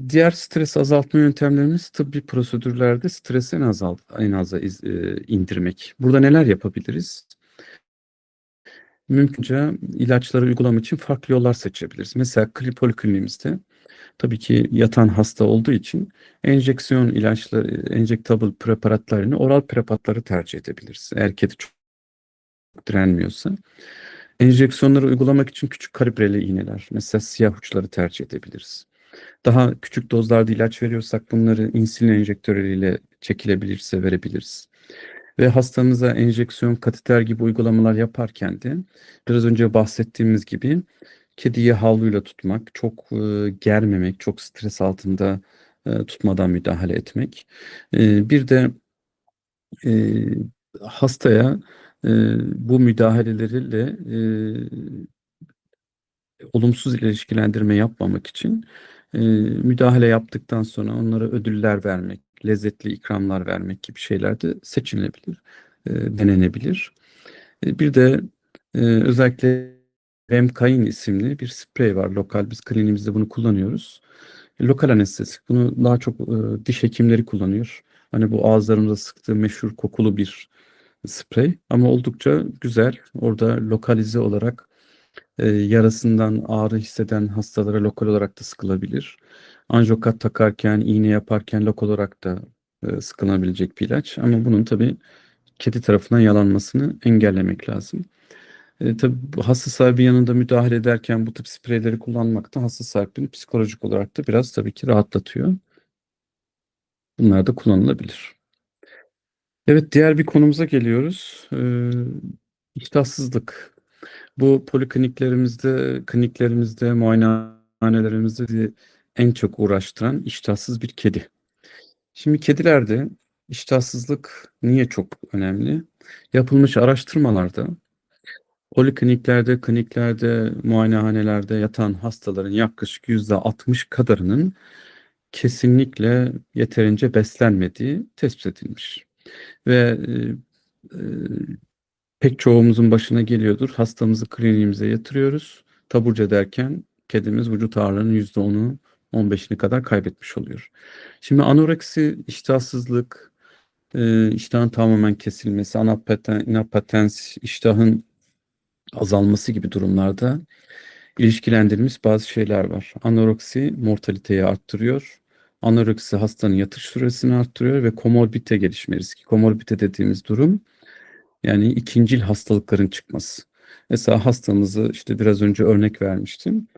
Diğer stres azaltma yöntemlerimiz tıbbi prosedürlerde stresi en aza indirmek. Burada neler yapabiliriz? Mümkünce ilaçları uygulama için farklı yollar seçebiliriz. Mesela polikliniğimizde tabii ki yatan hasta olduğu için enjeksiyon ilaçları, enjektable preparatlarını oral preparatları tercih edebiliriz. Eğer kedi çok direnmiyorsa. Enjeksiyonları uygulamak için küçük kalibreli iğneler, mesela siyah uçları tercih edebiliriz. Daha küçük dozlarda ilaç veriyorsak bunları insülin enjektörleriyle çekilebilirse verebiliriz. Ve hastamıza enjeksiyon, kateter gibi uygulamalar yaparken de biraz önce bahsettiğimiz gibi kediyi havluyla tutmak, çok germemek, çok stres altında tutmadan müdahale etmek. Bir de e, hastaya e, bu müdahaleleriyle olumsuz ilişkilendirme yapmamak için müdahale yaptıktan sonra onlara ödüller vermek, lezzetli ikramlar vermek gibi şeyler de seçilebilir, denenebilir. Bir de özellikle Remkain isimli bir sprey var. Lokal biz kliniğimizde bunu kullanıyoruz. Lokal anestezik. Bunu daha çok diş hekimleri kullanıyor. Hani bu ağızlarımıza sıktığı meşhur kokulu bir sprey ama oldukça güzel. Orada lokalize olarak yarasından ağrı hisseden hastalara lokal olarak da sıkılabilir. Anjiyokat takarken, iğne yaparken lokal olarak da sıkılabilecek bir ilaç. Ama bunun tabii kedi tarafından yalanmasını engellemek lazım. Tabii bu hasta sahibi yanında müdahale ederken bu tip spreyleri kullanmak da hasta sahibini psikolojik olarak da biraz tabii ki rahatlatıyor. Bunlar da kullanılabilir. Evet, diğer bir konumuza geliyoruz. İştahsızlık. Bu polikliniklerimizde, kliniklerimizde, muayenehanelerimizde bizi en çok uğraştıran iştahsız bir kedi. Şimdi kedilerde iştahsızlık niye çok önemli? Yapılmış araştırmalarda polikliniklerde, kliniklerde, muayenehanelerde yatan hastaların yaklaşık %60 kadarının kesinlikle yeterince beslenmediği tespit edilmiş. Ve e, pek çoğumuzun başına geliyordur. Hastamızı kliniğimize yatırıyoruz. Taburcu ederken kedimiz vücut ağırlığının %10'u 15'ini kadar kaybetmiş oluyor. Şimdi anoreksi, iştahsızlık, iştahın tamamen kesilmesi, inapatens, iştahın azalması gibi durumlarda ilişkilendirilmiş bazı şeyler var. Anoreksi mortaliteyi arttırıyor. Anoreksi hastanın yatış süresini arttırıyor ve komorbide gelişme riski. Komorbide dediğimiz durum yani ikincil hastalıkların çıkması. Mesela hastamızı işte biraz önce örnek vermiştim.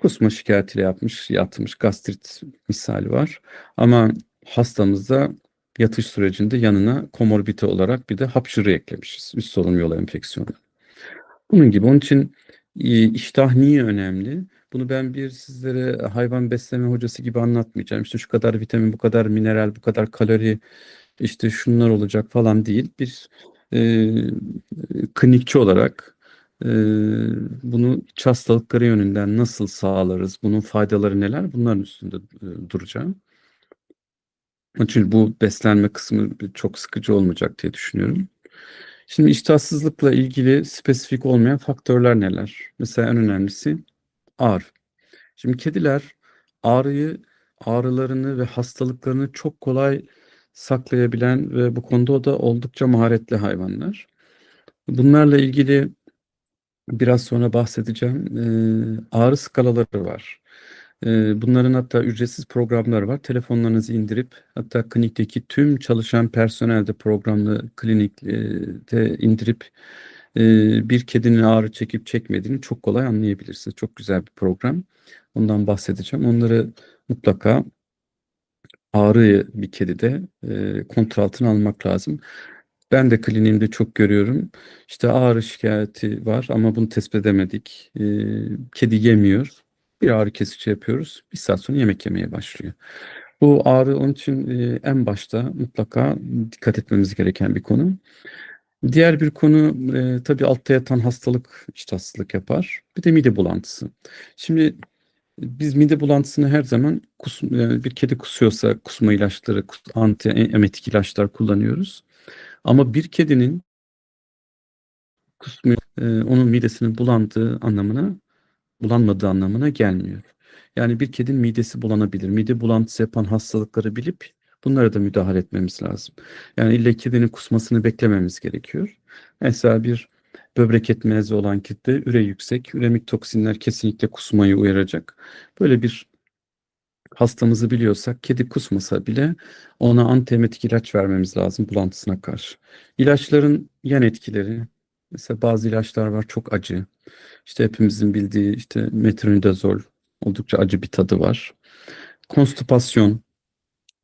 Kusma şikayetiyle yatmış gastrit misali var. Ama hastamızda yatış sürecinde yanına komorbide olarak bir de hapşırı eklemişiz. Üst solunum yolu enfeksiyonu. Bunun gibi. Onun için iştah niye önemli? Bunu ben bir sizlere hayvan besleme hocası gibi anlatmayacağım. İşte şu kadar vitamin, bu kadar mineral, bu kadar kalori, işte şunlar olacak falan değil. Bir e, klinikçi olarak e, bunu iç hastalıkları yönünden nasıl sağlarız, bunun faydaları neler, bunların üstünde duracağım. Onun için bu beslenme kısmı çok sıkıcı olmayacak diye düşünüyorum. Şimdi iştahsızlıkla ilgili spesifik olmayan faktörler neler? Mesela en önemlisi ağrı. Şimdi kediler ağrıyı ağrılarını ve hastalıklarını çok kolay saklayabilen ve bu konuda da oldukça maharetli hayvanlar. Bunlarla ilgili biraz sonra bahsedeceğim. Ağrı skalaları var. Bunların hatta ücretsiz programları var. Telefonlarınızı indirip hatta klinikteki tüm çalışan personel de programlı klinikte indirip bir kedinin ağrı çekip çekmediğini çok kolay anlayabilirsiniz. Çok güzel bir program. Ondan bahsedeceğim. Onları mutlaka ağrı bir kedide kontrol altına almak lazım. Ben de kliniğimde çok görüyorum. İşte ağrı şikayeti var ama bunu tespit edemedik. Kedi yemiyor. Bir ağrı kesici yapıyoruz. Bir saat sonra yemek yemeye başlıyor. Bu ağrı onun için en başta mutlaka dikkat etmemiz gereken bir konu. Diğer bir konu tabii altta yatan hastalık, iştahsızlık yapar. Bir de mide bulantısı. Şimdi biz mide bulantısını her zaman yani bir kedi kusuyorsa kusma ilaçları, anti emetik ilaçlar kullanıyoruz. Ama bir kedinin kusmuyor, onun midesinin bulanmadığı anlamına gelmiyor. Yani bir kedinin midesi bulanabilir. Mide bulantısı yapan hastalıkları bilip bunlara da müdahale etmemiz lazım. Yani illa kedinin kusmasını beklememiz gerekiyor. Mesela bir böbrek yetmezliği olan kedi üre yüksek, üremik toksinler kesinlikle kusmayı uyaracak. Böyle bir hastamızı biliyorsak kedi kusmasa bile ona antiemetik ilaç vermemiz lazım bulantısına karşı. İlaçların yan etkileri, mesela bazı ilaçlar var çok acı. İşte hepimizin bildiği işte metronidazol, oldukça acı bir tadı var. Konstipasyon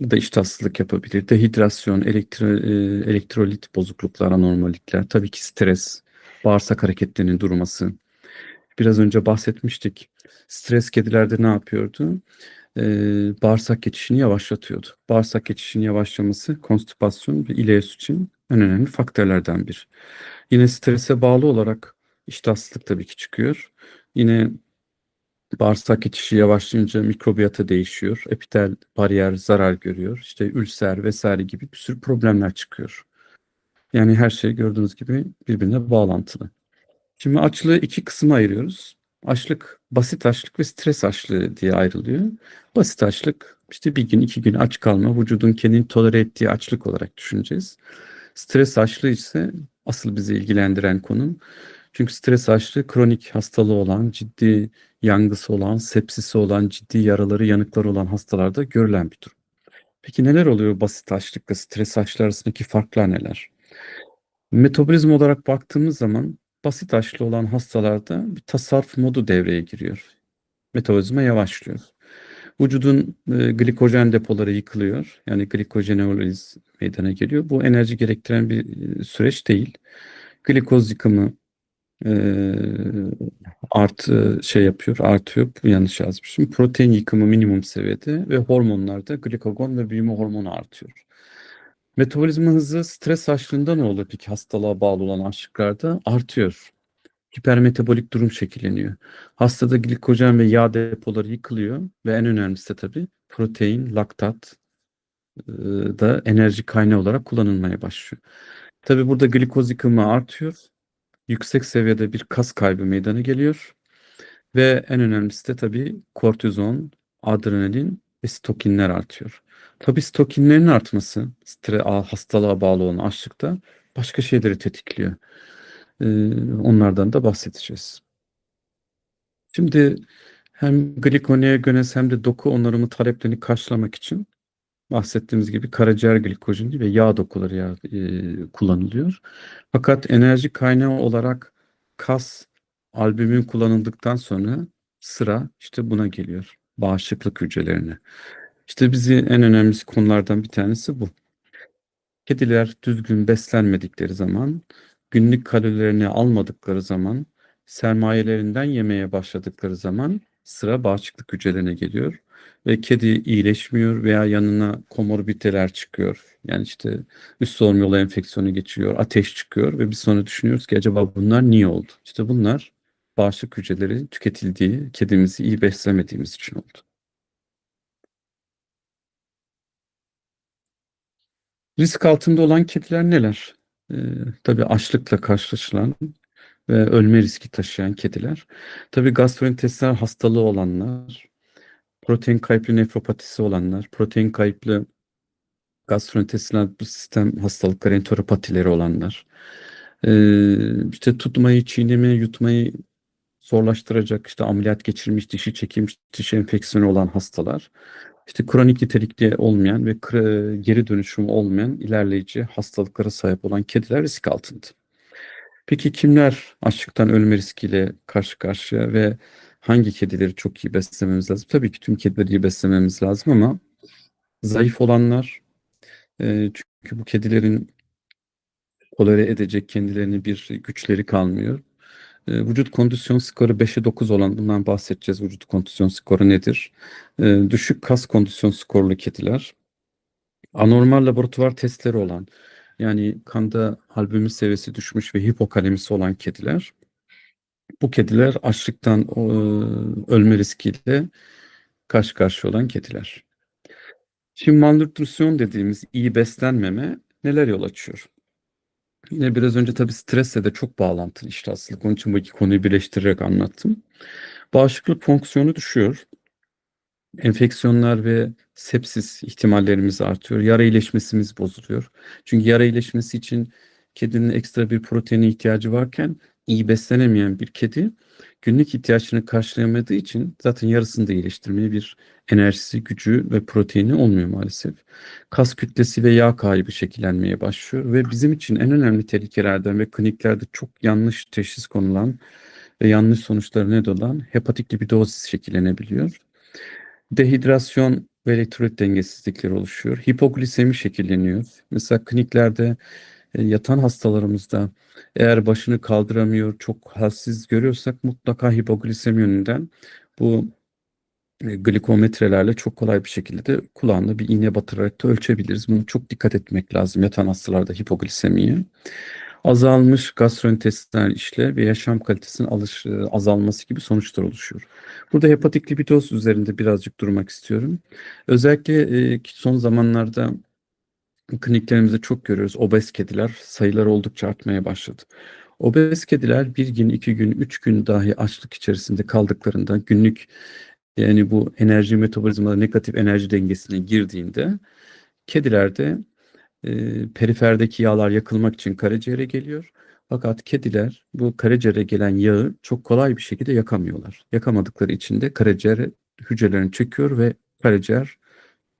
da iştahsızlık yapabilir. Dehidrasyon, elektrolit bozukluklar, anormallikler, tabii ki stres, bağırsak hareketlerinin durması. Biraz önce bahsetmiştik. Stres kedilerde ne yapıyordu? Bağırsak geçişini yavaşlatıyordu. Bağırsak geçişinin yavaşlaması konstipasyon ve ileus için en önemli faktörlerden biri. Yine strese bağlı olarak iştahsızlık tabii ki çıkıyor. Yine bağırsak geçişi yavaşlayınca mikrobiyata değişiyor. Epitel bariyer zarar görüyor. İşte ülser vesaire gibi bir sürü problemler çıkıyor. Yani her şey gördüğünüz gibi birbirine bağlantılı. Şimdi açlığı iki kısma ayırıyoruz. Açlık, basit açlık ve stres açlığı diye ayrılıyor. Basit açlık işte bir gün iki gün aç kalma, vücudun kendini tolere ettiği açlık olarak düşüneceğiz. Stres açlığı ise asıl bizi ilgilendiren konu. Çünkü stres açlığı kronik hastalığı olan, ciddi yangısı olan, sepsisi olan, ciddi yaraları, yanıkları olan hastalarda görülen bir durum. Peki neler oluyor basit açlıkla stres açlığı arasındaki farklar neler? Metabolizm olarak baktığımız zaman basit açlı olan hastalarda bir tasarruf modu devreye giriyor. Metabolizma yavaşlıyor. Vücudun glikojen depoları yıkılıyor. Yani glikojenoliz meydana geliyor. Bu enerji gerektiren bir süreç değil. Glikoz yıkımı e, artıyor. Bu yanlış yazmışım. Protein yıkımı minimum seviyede ve hormonlarda glikagon ve büyüme hormonu artıyor. Metabolizma hızı stres açlığında ne olur peki hastalığa bağlı olan açlıklarda? Artıyor. Hipermetabolik durum şekilleniyor. Hastada glikojen ve yağ depoları yıkılıyor ve en önemlisi de tabii protein, laktat e, da enerji kaynağı olarak kullanılmaya başlıyor. Tabii burada glikoz yıkımı artıyor. Yüksek seviyede bir kas kaybı meydana geliyor ve en önemlisi de tabii kortizon, adrenalin ve stokinler artıyor. Tabii stokinlerin artması hastalığa bağlı olan açlıkta başka şeyleri tetikliyor. Onlardan da bahsedeceğiz. Şimdi hem glikoneogenez hem de doku onarımı taleplerini karşılamak için bahsettiğimiz gibi karaciğer glikojeni ve yağ dokuları kullanılıyor. Fakat enerji kaynağı olarak kas albümin kullanıldıktan sonra sıra işte buna geliyor. Bağışıklık hücrelerine. İşte bizi en önemli konulardan bir tanesi bu. Kediler düzgün beslenmedikleri zaman, günlük kalorilerini almadıkları zaman, sermayelerinden yemeye başladıkları zaman sıra bağışıklık hücrelerine geliyor. Ve kedi iyileşmiyor veya yanına komorbiditeler çıkıyor. Yani işte üst solunum yolu enfeksiyonu geçiriyor, ateş çıkıyor ve biz sonra düşünüyoruz ki acaba bunlar niye oldu? İşte bunlar bağışıklık hücreleri tüketildiği, kedimizi iyi beslemediğimiz için oldu. Risk altında olan kediler neler? Ee, tabii açlıkla karşılaşılan ve ölme riski taşıyan kediler. Tabii gastrointestinal hastalığı olanlar, protein kayıplı nefropatisi olanlar, protein kayıplı gastrointestinal sistem hastalıkları, enteropatileri olanlar, işte tutmayı, çiğnemeyi, yutmayı zorlaştıracak, işte ameliyat geçirmiş, dişi çekilmiş, diş enfeksiyonu olan hastalar, işte kronik nitelikli olmayan ve geri dönüşümü olmayan ilerleyici hastalıklara sahip olan kediler risk altında. Peki kimler açlıktan ölme riskiyle karşı karşıya ve hangi kedileri çok iyi beslememiz lazım? Tabii ki tüm kedileri iyi beslememiz lazım ama zayıf olanlar, çünkü bu kedilerin tolere edecek kendilerini bir güçleri kalmıyor. Vücut kondisyon skoru 5'e 9 olan, bundan bahsedeceğiz. Vücut kondisyon skoru nedir? Düşük kas kondisyon skorlu kediler, anormal laboratuvar testleri olan, yani kanda albümin seviyesi düşmüş ve hipokalemisi olan kediler, bu kediler açlıktan ölme riskiyle karşı karşıya olan kediler. Şimdi malnutrisyon dediğimiz iyi beslenmeme neler yol açıyor? Yine biraz önce tabii stresle de çok bağlantılı iştahsızlık. Onun için bu iki konuyu birleştirerek anlattım. Bağışıklık fonksiyonu düşüyor. Enfeksiyonlar ve sepsis ihtimallerimiz artıyor. Yara iyileşmesimiz bozuluyor. Çünkü yara iyileşmesi için kedinin ekstra bir proteine ihtiyacı varken iyi beslenemeyen bir kedi günlük ihtiyaçlarını karşılayamadığı için zaten yarısını da iyileştirmeye bir enerjisi, gücü ve proteini olmuyor maalesef. Kas kütlesi ve yağ kaybı şekillenmeye başlıyor ve bizim için en önemli tehlikelerden ve kliniklerde çok yanlış teşhis konulan ve yanlış sonuçları neden olan hepatik lipidozis şekillenebiliyor. Dehidrasyon ve elektrolit dengesizlikleri oluşuyor. Hipoglisemi şekilleniyor. Mesela kliniklerde yatan hastalarımızda eğer başını kaldıramıyor, çok halsiz görüyorsak mutlaka hipoglisemi yönünden bu glikometrelerle çok kolay bir şekilde de kulağına bir iğne batırarak da ölçebiliriz. Bunu çok dikkat etmek lazım yatan hastalarda hipoglisemiye. Azalmış gastrointestinal işlev ve yaşam kalitesinin azalması gibi sonuçlar oluşuyor. Burada hepatik lipidoz üzerinde birazcık durmak istiyorum. Özellikle son zamanlarda kliniklerimizde çok görüyoruz. Obez kediler sayıları oldukça artmaya başladı. Obez kediler bir gün, iki gün, üç gün dahi açlık içerisinde kaldıklarında günlük, yani bu enerji metabolizma negatif enerji dengesine girdiğinde kedilerde periferdeki yağlar yakılmak için karaciğere geliyor. Fakat kediler bu karaciğere gelen yağı çok kolay bir şekilde yakamıyorlar. Yakamadıkları için de karaciğer hücrelerini çekiyor ve karaciğer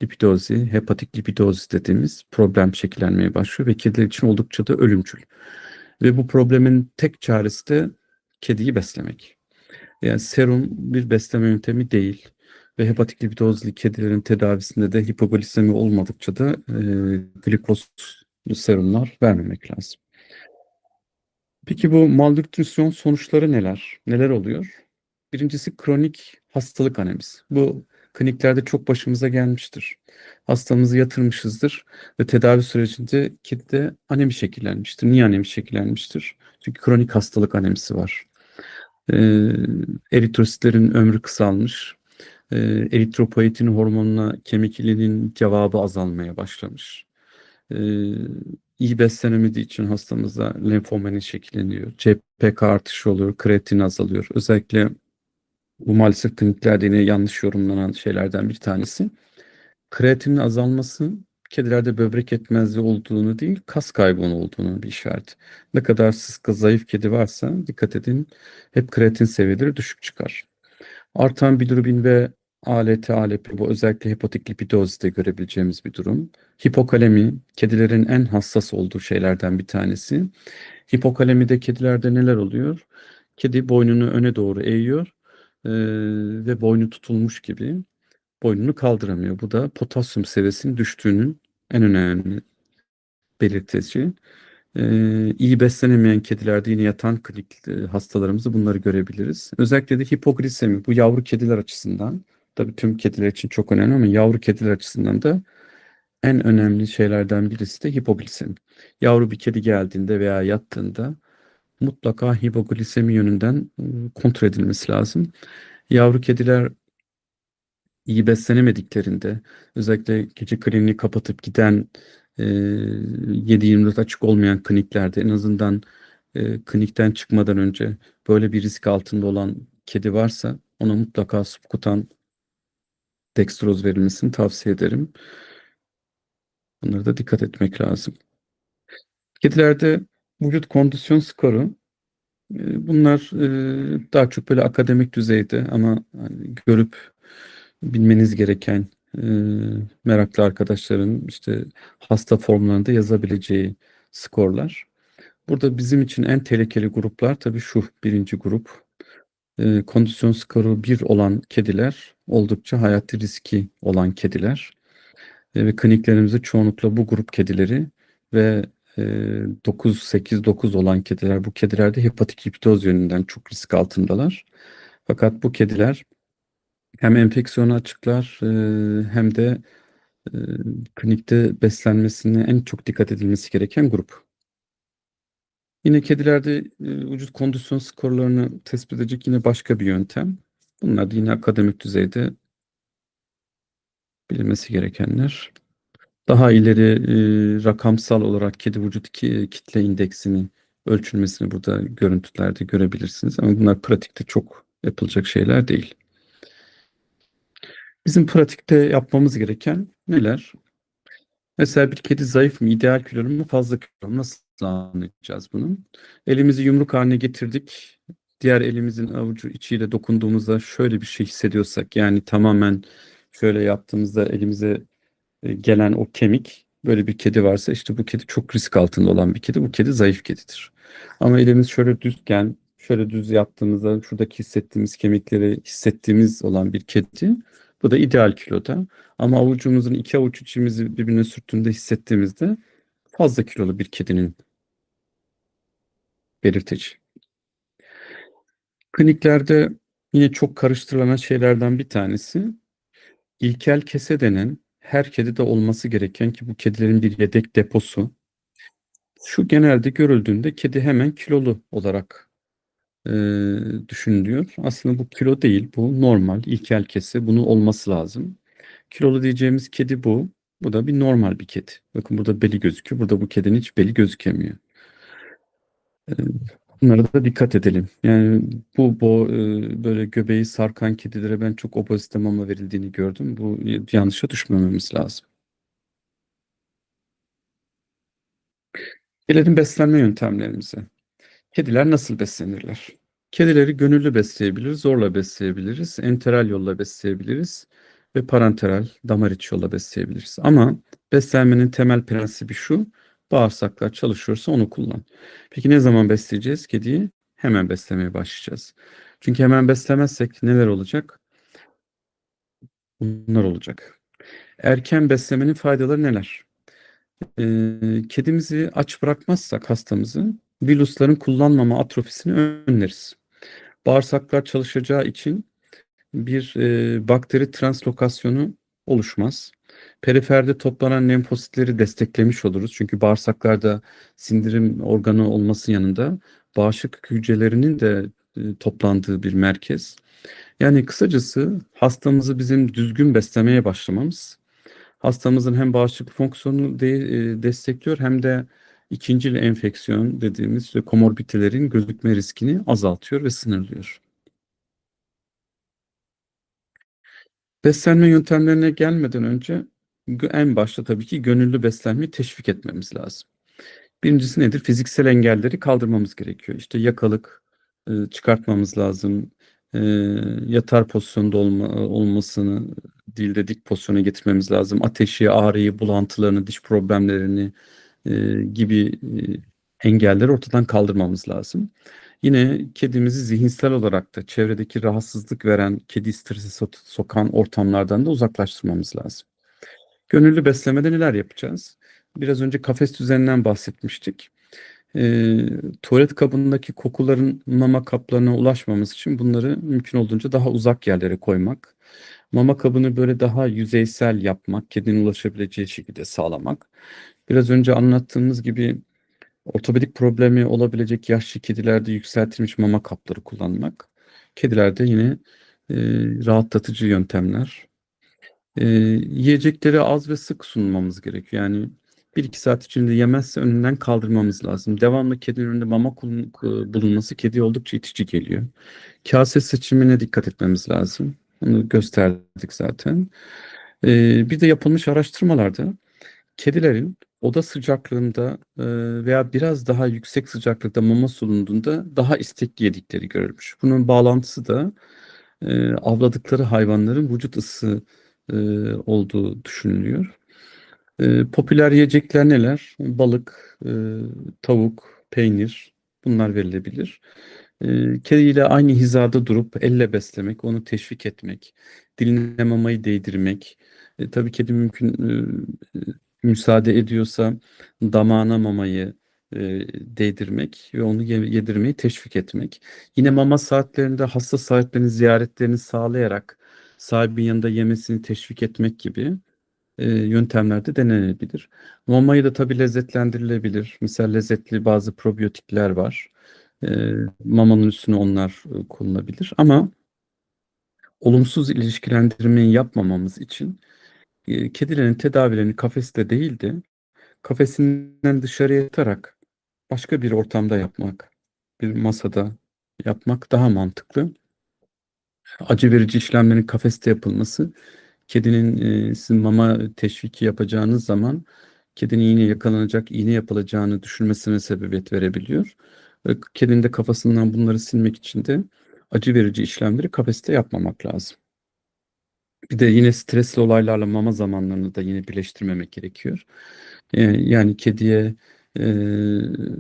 lipidozi, hepatik lipidozis dediğimiz problem şekillenmeye başlıyor ve kediler için oldukça da ölümcül. Ve bu problemin tek çaresi de kediyi beslemek. Yani serum bir besleme yöntemi değil ve hepatik lipidozli kedilerin tedavisinde de hipoglisemi olmadıkça da glikozlu serumlar vermemek lazım. Peki bu malnutrisyon sonuçları neler? Neler oluyor? Birincisi kronik hastalık anemisi. Bu kliniklerde çok başımıza gelmiştir. Hastamızı yatırmışızdır ve tedavi sürecinde kedide anemi şekillenmiştir. Niye anemi şekillenmiştir? Çünkü kronik hastalık anemisi var. Ee, Eritrositlerin ömrü kısalmış. Eritropoietin hormonuna kemik ilinin cevabı azalmaya başlamış. Ee, iyi beslenemediği için hastamızda lenfomani şekilleniyor. CPK artışı oluyor, kreatin azalıyor. Özellikle bu maalesef kliniklerde yine yanlış yorumlanan şeylerden bir tanesi. Kreatinin azalması kedilerde böbrek yetmezliği olduğunu değil, kas kaybının olduğunu bir işaret. Ne kadar sıska zayıf kedi varsa dikkat edin, hep kreatin seviyeleri düşük çıkar. Artan bilirubin ve ALT, ALP, bu özellikle hepatik lipidozide görebileceğimiz bir durum. Hipokalemi kedilerin en hassas olduğu şeylerden bir tanesi. Hipokalemide kedilerde neler oluyor? Kedi boynunu öne doğru eğiyor eee, ve boynu tutulmuş gibi boynunu kaldıramıyor. Bu da potasyum seviyesinin düştüğünün en önemli belirtisi. İyi beslenemeyen kedilerde yine yatan klinik hastalarımızda bunları görebiliriz. Özellikle de hipoglisemi bu yavru kediler açısından, tabii tüm kediler için çok önemli ama yavru kediler açısından da en önemli şeylerden birisi de hipoglisemi. Yavru bir kedi geldiğinde veya yattığında mutlaka hipoglisemi yönünden kontrol edilmesi lazım. Yavru kediler iyi beslenemediklerinde, özellikle gece kliniğini kapatıp giden, 7/24 açık olmayan kliniklerde en azından klinikten çıkmadan önce böyle bir risk altında olan kedi varsa ona mutlaka subkutan Dextroz verilmesini tavsiye ederim. Bunlara da dikkat etmek lazım. Kedilerde vücut kondisyon skoru, bunlar daha çok böyle akademik düzeyde ama hani görüp bilmeniz gereken, e, meraklı arkadaşların işte hasta formlarında yazabileceği skorlar. Burada bizim için en tehlikeli gruplar tabii şu birinci grup. Kondisyon skoru bir olan kediler oldukça hayati riski olan kediler. Ve kliniklerimizde çoğunlukla bu grup kedileri ve 9-8-9 olan kediler, bu kedilerde hepatik hipitoz yönünden çok risk altındalar. Fakat bu kediler hem enfeksiyona açıklar, hem de e, klinikte beslenmesine en çok dikkat edilmesi gereken grup. Yine kedilerde vücut kondisyon skorlarını tespit edecek yine başka bir yöntem. Bunlar da yine akademik düzeyde bilinmesi gerekenler. Daha ileri rakamsal olarak kedi vücut kitle indeksini ölçülmesini burada görüntülerde görebilirsiniz. Ama bunlar pratikte çok yapılacak şeyler değil. Bizim pratikte yapmamız gereken neler? Mesela bir kedi zayıf mı, ideal kilolu mu, fazla kilolu mu? Nasıl anlayacağız bunu? Elimizi yumruk haline getirdik. Diğer elimizin avucu içiyle dokunduğumuzda şöyle bir şey hissediyorsak, yani tamamen şöyle yaptığımızda elimize gelen o kemik, böyle bir kedi varsa işte bu kedi çok risk altında olan bir kedi. Bu kedi zayıf kedidir. Ama elimiz şöyle düzken, şöyle düz yaptığımızda şuradaki hissettiğimiz kemikleri hissettiğimiz olan bir kedi, bu da ideal kiloda. Ama avucumuzun iki avuç içimizi birbirine sürttüğünde hissettiğimizde fazla kilolu bir kedinin belirteci. Kliniklerde yine çok karıştırılan şeylerden bir tanesi, ilkel kese denen, her kedide olması gereken ki bu kedilerin bir yedek deposu. Şu genelde görüldüğünde kedi hemen kilolu olarak e, düşünülüyor. Aslında bu kilo değil, bu normal, ilkel kese, bunun olması lazım. Kilolu diyeceğimiz kedi bu. Bu da bir normal bir kedi. Bakın burada beli gözüküyor. Burada bu kedinin hiç beli gözükemiyor. E, Bunlara da dikkat edelim. Yani böyle göbeği sarkan kedilere ben çok obezite mama verildiğini gördüm. Bu yanlışa düşmememiz lazım. Gelelim beslenme yöntemlerimize. Kediler nasıl beslenirler? Kedileri gönüllü besleyebiliriz, zorla besleyebiliriz, enteral yolla besleyebiliriz ve parenteral, damar içi yolla besleyebiliriz. Ama beslenmenin temel prensibi şu: bağırsaklar çalışıyorsa onu kullan. Peki ne zaman besleyeceğiz kediyi? Hemen beslemeye başlayacağız. Çünkü hemen beslemezsek neler olacak? Bunlar olacak. Erken beslemenin faydaları neler? Kedimizi aç bırakmazsak hastamızı, virüslerin kullanmama atrofisini önleriz. Bağırsaklar çalışacağı için bir bakteri translokasyonu oluşmaz. Periferde toplanan lenfositleri desteklemiş oluruz. Çünkü bağırsaklarda sindirim organı olması yanında bağışıklık hücrelerinin de toplandığı bir merkez. Yani kısacası hastamızı bizim düzgün beslemeye başlamamız hastamızın hem bağışıklık fonksiyonunu destekliyor hem de ikincil enfeksiyon dediğimiz işte komorbiditelerin gözükme riskini azaltıyor ve sınırlıyor. Beslenme yöntemlerine gelmeden önce en başta tabii ki gönüllü beslenmeyi teşvik etmemiz lazım. Birincisi nedir? Fiziksel engelleri kaldırmamız gerekiyor. İşte yakalık çıkartmamız lazım. E, Yatar pozisyonda olmasını değil de dik pozisyona getirmemiz lazım. Ateşi, ağrıyı, bulantılarını, diş problemlerini gibi engelleri ortadan kaldırmamız lazım. Yine kedimizi zihinsel olarak da çevredeki rahatsızlık veren, kedi stresi sokan ortamlardan da uzaklaştırmamız lazım. Gönüllü beslemede neler yapacağız? Biraz önce kafes düzeninden bahsetmiştik. Tuvalet kabındaki kokuların mama kaplarına ulaşmaması için bunları mümkün olduğunca daha uzak yerlere koymak. Mama kabını böyle daha yüzeysel yapmak, kedinin ulaşabileceği şekilde sağlamak. Biraz önce anlattığımız gibi ortopedik problemi olabilecek yaşlı kedilerde yükseltilmiş mama kapları kullanmak. Kedilerde yine e, rahatlatıcı yöntemler. Yiyecekleri az ve sık sunmamız gerekiyor. Yani 1-2 saat içinde yemezse önünden kaldırmamız lazım. Devamlı kedinin önünde mama bulunması kediye oldukça itici geliyor. Kase seçimine dikkat etmemiz lazım. Onu gösterdik zaten. Bir de yapılmış araştırmalarda kedilerin oda sıcaklığında veya biraz daha yüksek sıcaklıkta mama sunulduğunda daha istekli yedikleri görülmüş. Bunun bağlantısı da avladıkları hayvanların vücut ısı e, olduğu düşünülüyor. Popüler yiyecekler neler? Balık, tavuk, peynir, bunlar verilebilir. Kediyle aynı hizada durup elle beslemek, onu teşvik etmek, diline mamayı değdirmek. Tabii kedi müsaade ediyorsa damağına mamayı e, değdirmek ve onu yedirmeyi teşvik etmek. Yine mama saatlerinde hasta sahiplerinin ziyaretlerini sağlayarak sahibin yanında yemesini teşvik etmek gibi yöntemler de denenebilir. Mamayı da tabii lezzetlendirilebilir. Mesela lezzetli bazı probiyotikler var. Mamanın üstüne onlar konulabilir. Ama olumsuz ilişkilendirmeyi yapmamamız için kedilerin tedavilerini kafeste değil de kafesinden dışarıya atarak başka bir ortamda yapmak, bir masada yapmak daha mantıklı. Acı verici işlemlerin kafeste yapılması, kedinin sizin mama teşviki yapacağınız zaman kedinin yine yakalanacak, iğne yapılacağını düşünmesine sebebiyet verebiliyor. Ve kedinin de kafasından bunları silmek için de acı verici işlemleri kafeste yapmamak lazım. Bir de yine stresli olaylarla mama zamanlarını da yine birleştirmemek gerekiyor. Yani kediye e,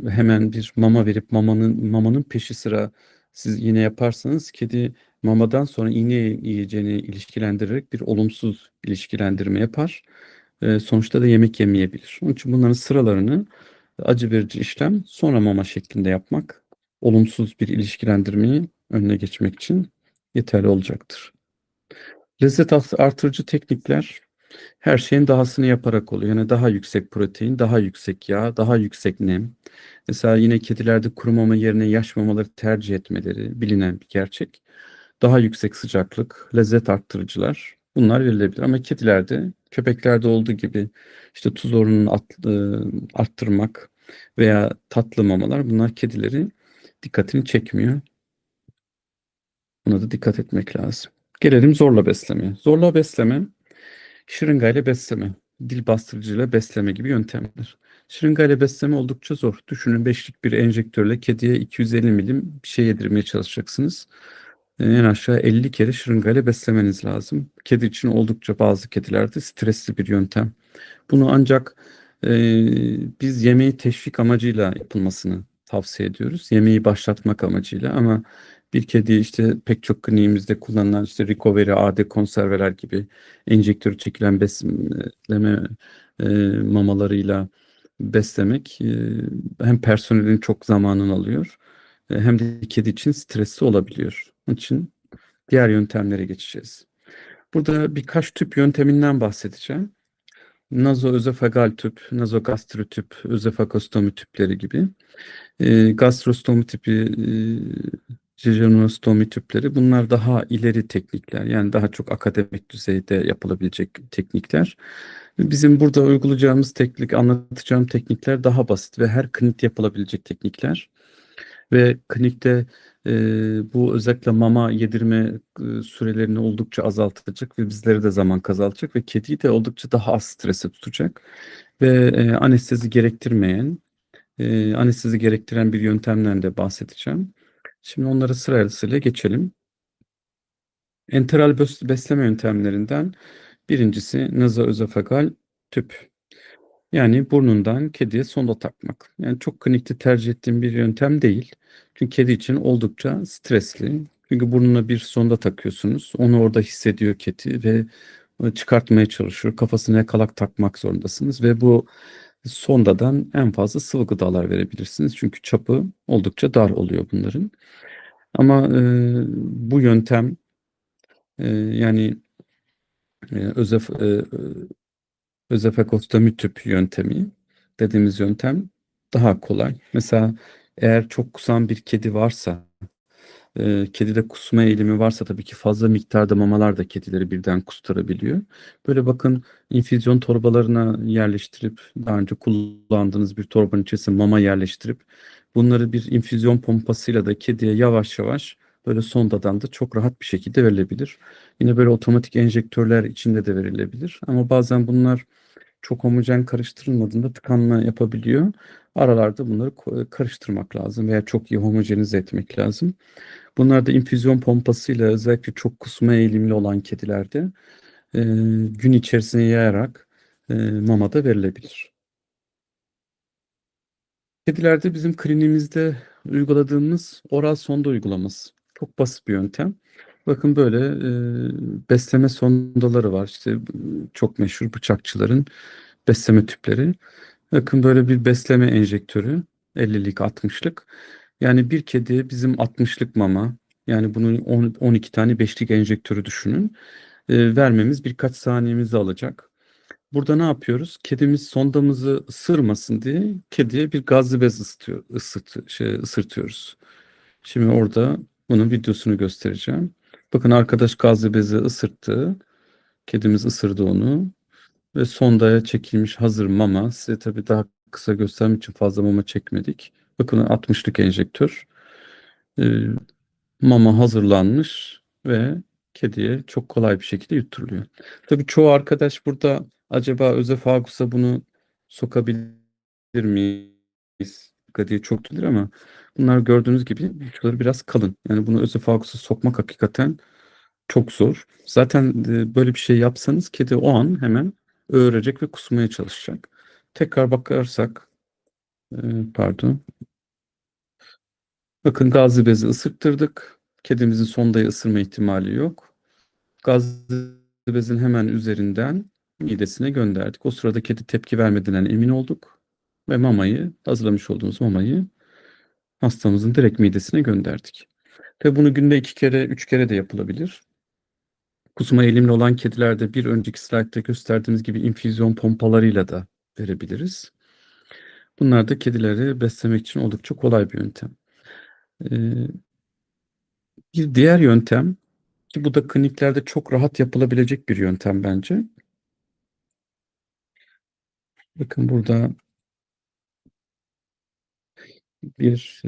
hemen bir mama verip mamanın peşi sıra siz yine yaparsanız kedi mamadan sonra iğne yiyeceğini ilişkilendirerek bir olumsuz ilişkilendirme yapar. Sonuçta da yemek yemeyebilir. Onun için bunların sıralarını acı verici işlem sonra mama şeklinde yapmak olumsuz bir ilişkilendirmeyi önüne geçmek için yeterli olacaktır. Lezzet artırıcı teknikler her şeyin dahasını yaparak oluyor. Yani daha yüksek protein, daha yüksek yağ, daha yüksek nem. Mesela yine kedilerde kuru mama yerine yaş mamaları tercih etmeleri bilinen bir gerçek. Daha yüksek sıcaklık, lezzet arttırıcılar bunlar verilebilir. Ama kedilerde, köpeklerde olduğu gibi işte tuz oranını arttırmak veya tatlı mamalar bunlar kedileri dikkatini çekmiyor. Buna da dikkat etmek lazım. Gelelim zorla beslemeye. Zorla besleme şırıngayla besleme, dil bastırıcıyla besleme gibi yöntemler. Şırıngayla besleme oldukça zor. Düşünün beşlik bir enjektörle kediye 250 milim bir şey yedirmeye çalışacaksınız. En aşağı 50 kere şırıngayla beslemeniz lazım. Kedi için oldukça bazı kedilerde stresli bir yöntem. Bunu ancak biz yemeği teşvik amacıyla yapılmasını tavsiye ediyoruz. Yemeği başlatmak amacıyla ama bir kedi işte pek çok kliniğimizde kullanılan işte recovery, AD konserveler gibi enjektörü çekilen besleme e, mamalarıyla beslemek hem personelin çok zamanını alıyor hem de kedi için stresli olabiliyor. Onun için diğer yöntemlere geçeceğiz. Burada birkaç tüp yönteminden bahsedeceğim. Nazoözofagal tüp, nazogastritüp, özofagostomi tüpleri gibi. Gastrostomi tipi, jejunostomi tüpleri bunlar daha ileri teknikler. Yani daha çok akademik düzeyde yapılabilecek teknikler. Bizim burada uygulayacağımız teknik, anlatacağım teknikler daha basit ve her klinikte yapılabilecek teknikler. Ve klinikte bu özellikle mama yedirme sürelerini oldukça azaltacak ve bizlere de zaman kazanacak ve kediyi de oldukça daha az strese tutacak ve anestezi gerektirmeyen, anestezi gerektiren bir yöntemden de bahsedeceğim. Şimdi onları sırasıyla geçelim. Enteral besleme yöntemlerinden birincisi nazoözofagal tüp. Yani burnundan kediye sonda takmak. Yani çok klinikte tercih ettiğim bir yöntem değil. Çünkü kedi için oldukça stresli. Çünkü burnuna bir sonda takıyorsunuz. Onu orada hissediyor kedi ve çıkartmaya çalışıyor. Kafasına yakalak takmak zorundasınız ve bu sondadan en fazla sıvı gıdalar verebilirsiniz. Çünkü çapı oldukça dar oluyor bunların. Ama bu yöntem yani özef, özefakostomi tüp yöntemi dediğimiz yöntem daha kolay. Mesela eğer çok kusan bir kedi varsa, kedide kusma eğilimi varsa tabii ki fazla miktarda mamalar da kedileri birden kusturabiliyor. Böyle bakın infüzyon torbalarına yerleştirip daha önce kullandığınız bir torbanın içerisine mama yerleştirip bunları bir infüzyon pompasıyla da kediye yavaş yavaş böyle sondadan da çok rahat bir şekilde verilebilir. Yine böyle otomatik enjektörler içinde de verilebilir. Ama bazen bunlar çok homojen karıştırılmadığında tıkanma yapabiliyor. Aralarda bunları karıştırmak lazım veya çok iyi homojenize etmek lazım. Bunlar da infüzyon pompasıyla özellikle çok kusma eğilimli olan kedilerde e, gün içerisine yayarak mama da verilebilir. Kedilerde bizim kliniğimizde uyguladığımız oral sonda uygulaması. Çok basit bir yöntem. Bakın böyle besleme sondaları var. İşte çok meşhur bıçakçıların besleme tüpleri. Bakın böyle bir besleme enjektörü 50'lik 60'lık. Yani bir kedi bizim 60'lık mama, yani bunun 12 tane 5'lik enjektörü düşünün. Vermemiz birkaç saniyemizi alacak. Burada ne yapıyoruz? Kedimiz sondamızı ısırmasın diye kediye bir gazlı bez ısırtıyoruz. Şimdi orada bunun videosunu göstereceğim. Bakın arkadaş gazlı bezi ısırttı. Kedimiz ısırdı onu. Ve sondaya çekilmiş hazır mama. Size tabii daha kısa göstermek için fazla mama çekmedik. Bakın 60'lık enjektör. Ee, Mama hazırlanmış ve kediye çok kolay bir şekilde yutturuluyor. Tabii çoğu arkadaş burada acaba özefagusa bunu sokabilir miyiz diye çok diyor ama bunlar gördüğünüz gibi uçları biraz kalın. Yani bunu özefagusa sokmak hakikaten çok zor. Zaten böyle bir şey yapsanız kedi o an hemen öğrenecek ve kusmaya çalışacak. Tekrar bakarsak, e, pardon. Bakın gazlı bezi ısırttırdık. Kedimizin sondayı ısırma ihtimali yok. Gazlı bezin hemen üzerinden midesine gönderdik. O sırada kedi tepki vermediğinden emin olduk. Ve hazırlamış olduğumuz mamayı hastamızın direkt midesine gönderdik. Ve bunu günde 2 kere, 3 kere de yapılabilir. Kusma eğilimli olan kedilerde bir önceki slaytta gösterdiğimiz gibi infüzyon pompalarıyla da verebiliriz. Bunlar da kedileri beslemek için oldukça kolay bir yöntem. Ee, Bir diğer yöntem, ki bu da kliniklerde çok rahat yapılabilecek bir yöntem bence. Bakın burada bir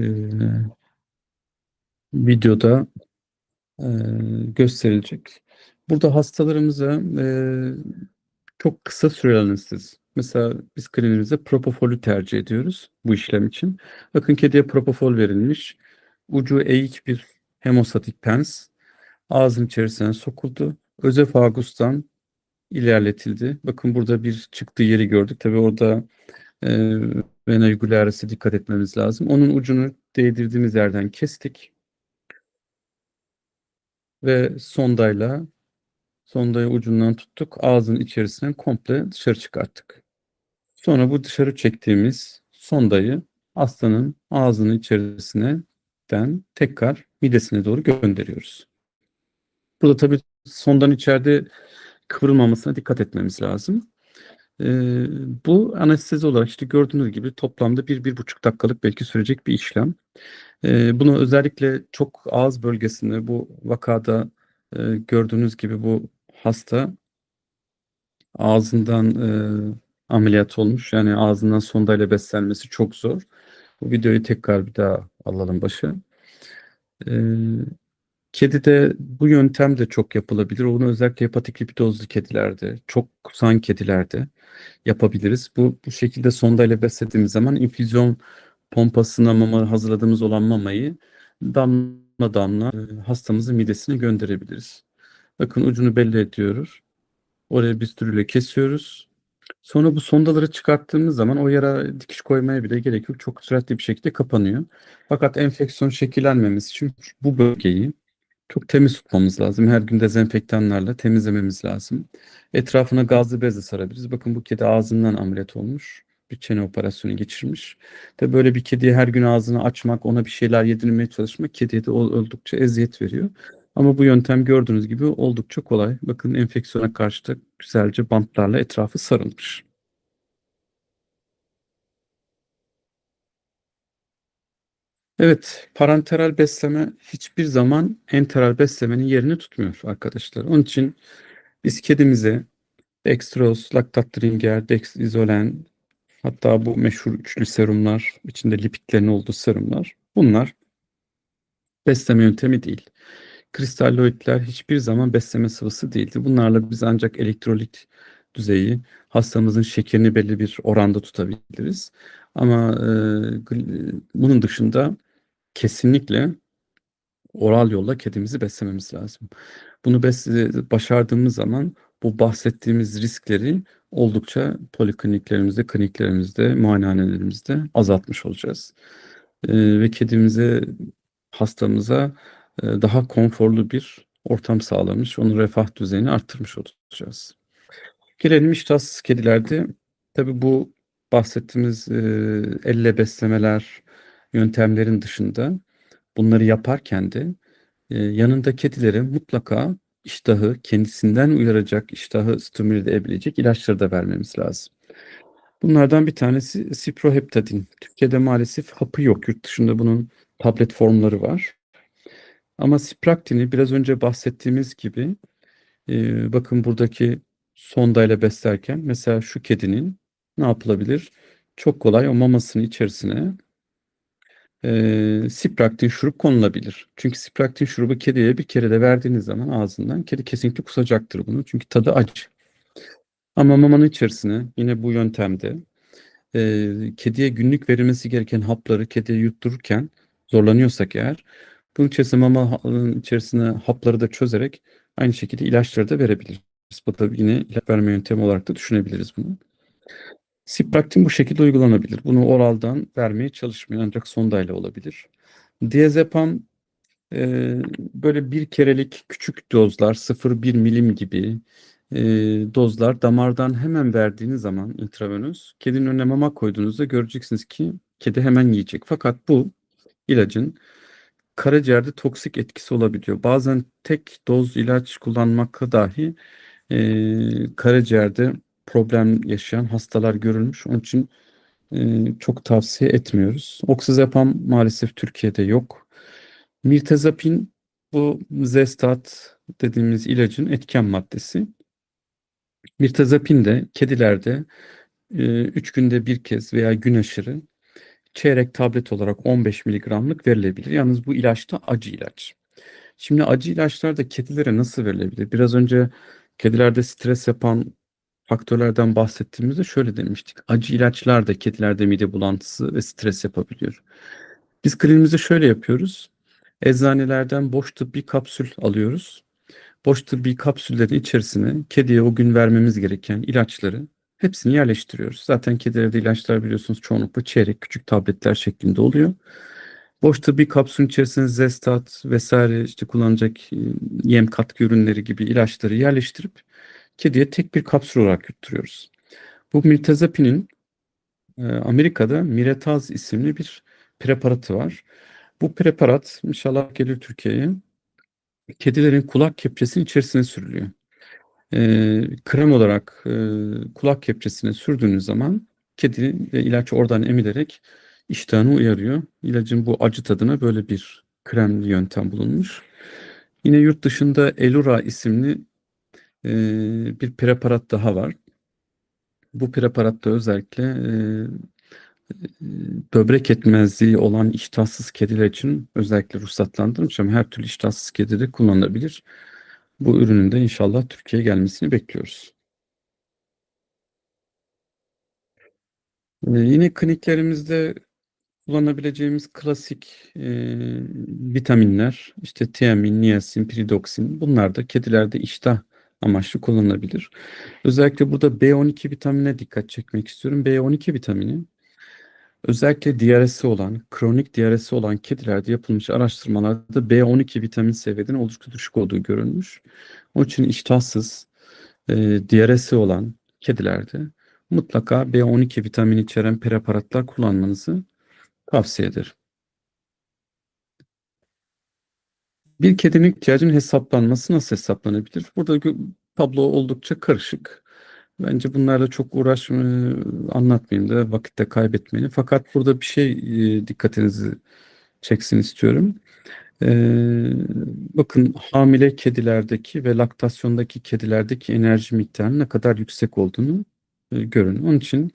videoda e, gösterilecek. Burada hastalarımıza çok kısa süreli anestezi. Mesela biz kliniğimizde propofolü tercih ediyoruz bu işlem için. Bakın kediye propofol verilmiş. Ucu eğik bir hemostatik pens ağzın içerisine sokuldu. Özefagustan ilerletildi. Bakın burada bir çıktığı yeri gördük. Tabii orada e, vena jugularis'e dikkat etmemiz lazım. Onun ucunu değdirdiğimiz yerden kestik ve sondayı ucundan tuttuk. Ağzın içerisinden komple dışarı çıkarttık. Sonra bu dışarı çektiğimiz sondayı hastanın ağzının içerisine tekrar midesine doğru gönderiyoruz. Burada tabii sondanın içeride kıvrılmamasına dikkat etmemiz lazım. Ee, Bu anestezi olarak işte gördüğünüz gibi toplamda 1-1,5 dakikalık belki sürecek bir işlem. Bunu özellikle çok ağız bölgesinde bu vakada gördüğünüz gibi bu hasta ağzından ameliyat olmuş. Yani ağzından sondayla beslenmesi çok zor. Bu videoyu tekrar bir daha alalım başa. Ee, Kedide bu yöntem de çok yapılabilir. Onu özellikle hepatik lipidozlu kedilerde, çok kusan kedilerde yapabiliriz. Bu şekilde sondayla beslediğimiz zaman infüzyon pompasına hazırladığımız olan mamayı damla damla hastamızın midesine gönderebiliriz. Bakın ucunu belli ediyoruz. Oraya bistürüyle kesiyoruz. Sonra bu sondaları çıkarttığımız zaman o yara dikiş koymaya bile gerek yok. Çok süratli bir şekilde kapanıyor. Fakat enfeksiyon şekillenmemesi için bu bölgeyi çok temiz tutmamız lazım. Her gün dezenfektanlarla temizlememiz lazım. Etrafına gazlı bezle sarabiliriz. Bakın bu kedi ağzından ameliyat olmuş. Bir çene operasyonu geçirmiş. Tabii böyle bir kediye her gün ağzını açmak, ona bir şeyler yedirmeye çalışmak kediye de oldukça eziyet veriyor. Ama bu yöntem gördüğünüz gibi oldukça kolay. Bakın enfeksiyona karşı da güzelce bantlarla etrafı sarılmış. Evet, parenteral besleme hiçbir zaman enteral beslemenin yerini tutmuyor arkadaşlar. Onun için biz kedimize dextroz, laktatringer, dexizolen, hatta bu meşhur üçlü serumlar, içinde lipidlerin olduğu serumlar. Bunlar besleme yöntemi değil. Kristalloidler hiçbir zaman besleme sıvısı değildir. Bunlarla biz ancak elektrolit düzeyi, hastamızın şekerini belli bir oranda tutabiliriz. Ama bunun dışında kesinlikle oral yolla kedimizi beslememiz lazım. Bunu başardığımız zaman bu bahsettiğimiz riskleri oldukça polikliniklerimizde, kliniklerimizde, muayenehanelerimizde azaltmış olacağız. Ve kedimize, hastamıza daha konforlu bir ortam sağlamış, onun refah düzeyini arttırmış olacağız. Gelelim iştahsız kedilerde. Tabii bu bahsettiğimiz elle beslemeler yöntemlerin dışında bunları yaparken de yanında kedilere mutlaka iştahı kendisinden uyaracak, iştahı stimüle edebilecek ilaçları da vermemiz lazım. Bunlardan bir tanesi Ciproheptadin. Türkiye'de maalesef hapı yok. Yurt dışında bunun tablet formları var. Ama Cipractin'i biraz önce bahsettiğimiz gibi bakın buradaki sondayla beslerken mesela şu kedinin ne yapılabilir? Çok kolay o mamasının içerisine Spraktin şurup konulabilir. Çünkü Spraktin şurubu kediye bir kere de verdiğiniz zaman ağzından kedi kesinlikle kusacaktır bunu. Çünkü tadı acı. Ama mamanın içerisine yine bu yöntemde kediye günlük verilmesi gereken hapları kediye yuttururken zorlanıyorsak eğer bunun içerisine mamanın içerisine hapları da çözerek aynı şekilde ilaçları da verebiliriz. Bu da yine ilaç verme yöntemi olarak da düşünebiliriz bunu. Spraktin bu şekilde uygulanabilir. Bunu oraldan vermeye çalışmayın ancak sondayla olabilir. Diazepam böyle bir kerelik küçük dozlar 0,1 milim gibi e, dozlar damardan hemen verdiğiniz zaman intravenöz kedinin önüne mama koyduğunuzda göreceksiniz ki kedi hemen yiyecek. Fakat bu ilacın karaciğerde toksik etkisi olabiliyor. Bazen tek doz ilaç kullanmakla dahi karaciğerde problem yaşayan hastalar görülmüş. Onun için çok tavsiye etmiyoruz. Oxazepam maalesef Türkiye'de yok. Mirtazapin bu Zestat dediğimiz ilacın etken maddesi. Mirtazapin de kedilerde 3 günde bir kez veya gün aşırı çeyrek tablet olarak 15 miligramlık verilebilir. Yalnız bu ilaç da acı ilaç. Şimdi acı ilaçlar da kedilere nasıl verilebilir? Biraz önce kedilerde stres yapan faktörlerden bahsettiğimizde şöyle demiştik. Acı ilaçlar da kedilerde mide bulantısı ve stres yapabiliyor. Biz kliniğimizde şöyle yapıyoruz. Eczanelerden boş tıbbi kapsül alıyoruz. Boş tıbbi kapsüllerin içerisine kediye o gün vermemiz gereken ilaçları hepsini yerleştiriyoruz. Zaten kedilerde ilaçlar biliyorsunuz çoğunlukla çeyrek küçük tabletler şeklinde oluyor. Boş tıbbi kapsülün içerisine Zestat vesaire işte kullanacak yem katkı ürünleri gibi ilaçları yerleştirip kediye tek bir kapsül olarak yutturuyoruz. Bu mirtazapinin Amerika'da Mirataz isimli bir preparatı var. Bu preparat inşallah gelir Türkiye'ye. Kedilerin kulak kepçesinin içerisine sürülüyor. Krem olarak kulak kepçesine sürdüğünüz zaman kedi ve ilaç oradan emilerek iştahını uyarıyor. İlacın bu acı tadına böyle bir kremli yöntem bulunmuş. Yine yurt dışında Elura isimli bir preparat daha var. Bu preparatta özellikle böbrek yetmezliği olan iştahsız kediler için özellikle ruhsatlandırılmış ama her türlü iştahsız kedide kullanılabilir. Bu ürünün de inşallah Türkiye'ye gelmesini bekliyoruz. Yine kliniklerimizde kullanabileceğimiz klasik vitaminler, işte tiamin, niasin, piridoksin bunlar da kedilerde iştah amaçlı kullanılabilir. Özellikle burada B12 vitamine dikkat çekmek istiyorum. B12 vitamini özellikle diyaresi olan, kronik diyaresi olan kedilerde yapılmış araştırmalarda B12 vitamin seviyeden oldukça düşük olduğu görülmüş. Onun için iştahsız, diyaresi olan kedilerde mutlaka B12 vitamini içeren preparatlar kullanmanızı tavsiye ederim. Bir kedinin ihtiyacının hesaplanması nasıl hesaplanabilir? Burada tablo oldukça karışık. Bence bunlarla çok anlatmayayım da vakitte kaybetmeyin. Fakat burada bir şey dikkatinizi çeksin istiyorum. Bakın hamile kedilerdeki ve laktasyondaki kedilerdeki enerji miktarının ne kadar yüksek olduğunu görün. Onun için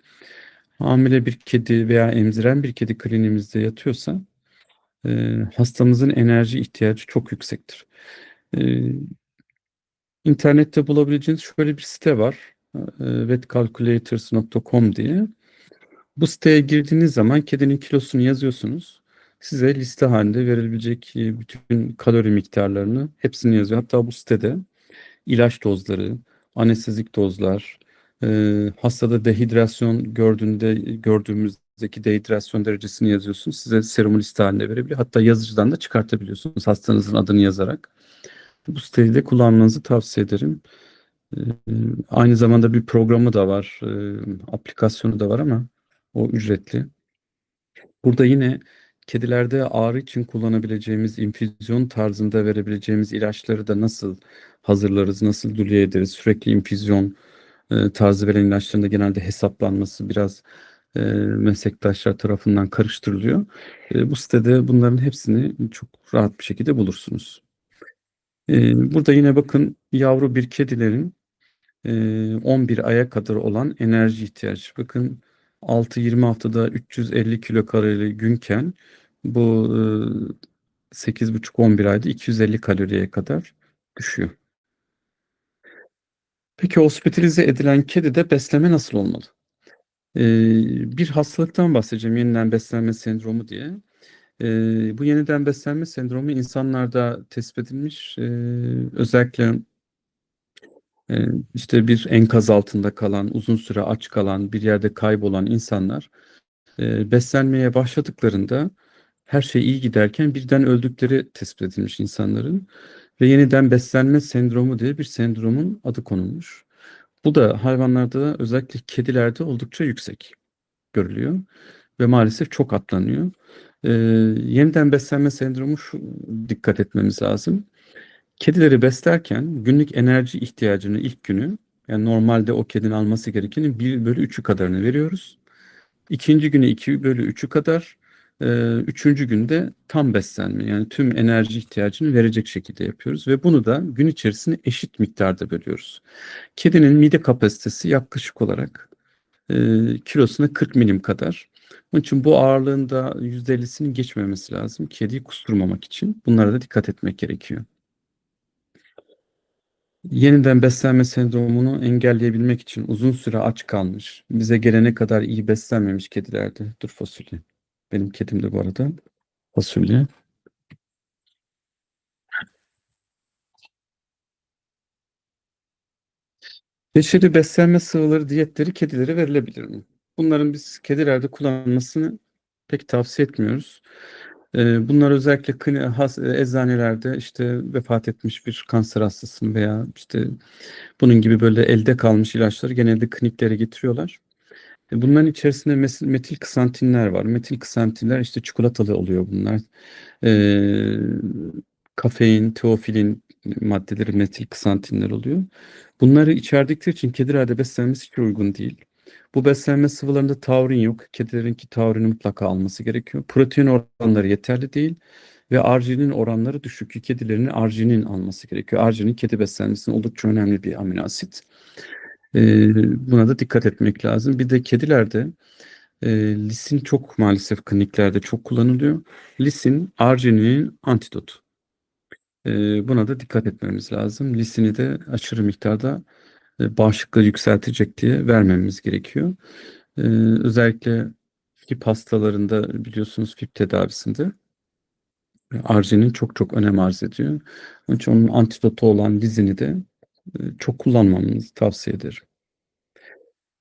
hamile bir kedi veya emziren bir kedi kliniğimizde yatıyorsa Hastamızın enerji ihtiyacı çok yüksektir. E, İnternette bulabileceğiniz şöyle bir site var. Vetcalculators.com diye. Bu siteye girdiğiniz zaman kedinin kilosunu yazıyorsunuz. Size liste halinde verilebilecek bütün kalori miktarlarını hepsini yazıyor. Hatta bu sitede ilaç dozları, anestezik dozlar, hastada dehidrasyon gördüğümüzdeki dehidrasyon derecesini yazıyorsunuz. Size serumu liste halinde verebiliyor. Hatta yazıcıdan da çıkartabiliyorsunuz hastanızın adını yazarak. Bu siteyi de kullanmanızı tavsiye ederim. Ee, Aynı zamanda bir programı da var, aplikasyonu da var ama o ücretli. Burada yine kedilerde ağrı için kullanabileceğimiz infüzyon tarzında verebileceğimiz ilaçları da nasıl hazırlarız, nasıl dülye ederiz? Sürekli infüzyon tarzı veren ilaçların da genelde hesaplanması biraz meslektaşlar tarafından karıştırılıyor. Bu sitede bunların hepsini çok rahat bir şekilde bulursunuz. Burada yine bakın yavru bir kedilerin 11 aya kadar olan enerji ihtiyacı. Bakın 6-20 haftada 350 kilokalori günken bu 8,5-11 ayda 250 kaloriye kadar düşüyor. Peki hospitalize edilen kedide besleme nasıl olmalı? Bir hastalıktan bahsedeceğim, yeniden beslenme sendromu diye. Bu yeniden beslenme sendromu insanlarda tespit edilmiş. Özellikle işte bir enkaz altında kalan, uzun süre aç kalan, bir yerde kaybolan insanlar beslenmeye başladıklarında her şey iyi giderken birden öldükleri tespit edilmiş insanların ve yeniden beslenme sendromu diye bir sendromun adı konulmuş. Bu da hayvanlarda özellikle kedilerde oldukça yüksek görülüyor ve maalesef çok atlanıyor. Ee, Yeniden beslenme sendromu şu dikkat etmemiz lazım. Kedileri beslerken günlük enerji ihtiyacını ilk günü yani normalde o kedinin alması gerekenin 1/3'ü kadarını veriyoruz. İkinci günü 2/3'ü kadar, üçüncü günde tam beslenme yani tüm enerji ihtiyacını verecek şekilde yapıyoruz ve bunu da gün içerisinde eşit miktarda bölüyoruz. Kedinin mide kapasitesi yaklaşık olarak kilosuna 40 milim kadar. Onun için bu ağırlığında %50'sinin geçmemesi lazım kediyi kusturmamak için. Bunlara da dikkat etmek gerekiyor. Yeniden beslenme sendromunu engelleyebilmek için uzun süre aç kalmış, bize gelene kadar iyi beslenmemiş kedilerde. Dur fasulye. Benim kedim de bu arada fasulye. Beşeri beslenme sıvıları diyetleri kedilere verilebilir mi? Bunların biz kedilerde kullanılmasını pek tavsiye etmiyoruz. Bunlar özellikle eczanelerde işte vefat etmiş bir kanser hastasını veya işte bunun gibi böyle elde kalmış ilaçları genelde kliniklere getiriyorlar. Bunların içerisinde metil ksantinler var. Metil ksantinler işte çikolatalı oluyor bunlar. Ee, Kafein, teofilin maddeleri metil ksantinler oluyor. Bunları içerdikleri için kedilerde beslenmesi hiç uygun değil. Bu beslenme sıvılarında taurin yok. Kedilerinki taurini mutlaka alması gerekiyor. Protein oranları yeterli değil ve arginin oranları düşük. Kedilerin arginin alması gerekiyor. Arginin kedi beslenmesinde oldukça önemli bir amino asit. Buna da dikkat etmek lazım. Bir de kedilerde lisin çok maalesef kliniklerde çok kullanılıyor. Lisin argininin antidotu. Buna da dikkat etmemiz lazım. Lisini de aşırı miktarda bağışıklığı yükseltecek diye vermemiz gerekiyor. Ee, Özellikle FİP hastalarında biliyorsunuz FİP tedavisinde arginin çok çok önem arz ediyor. Onun için onun antidotu olan lizini de çok kullanmamızı tavsiye ederim.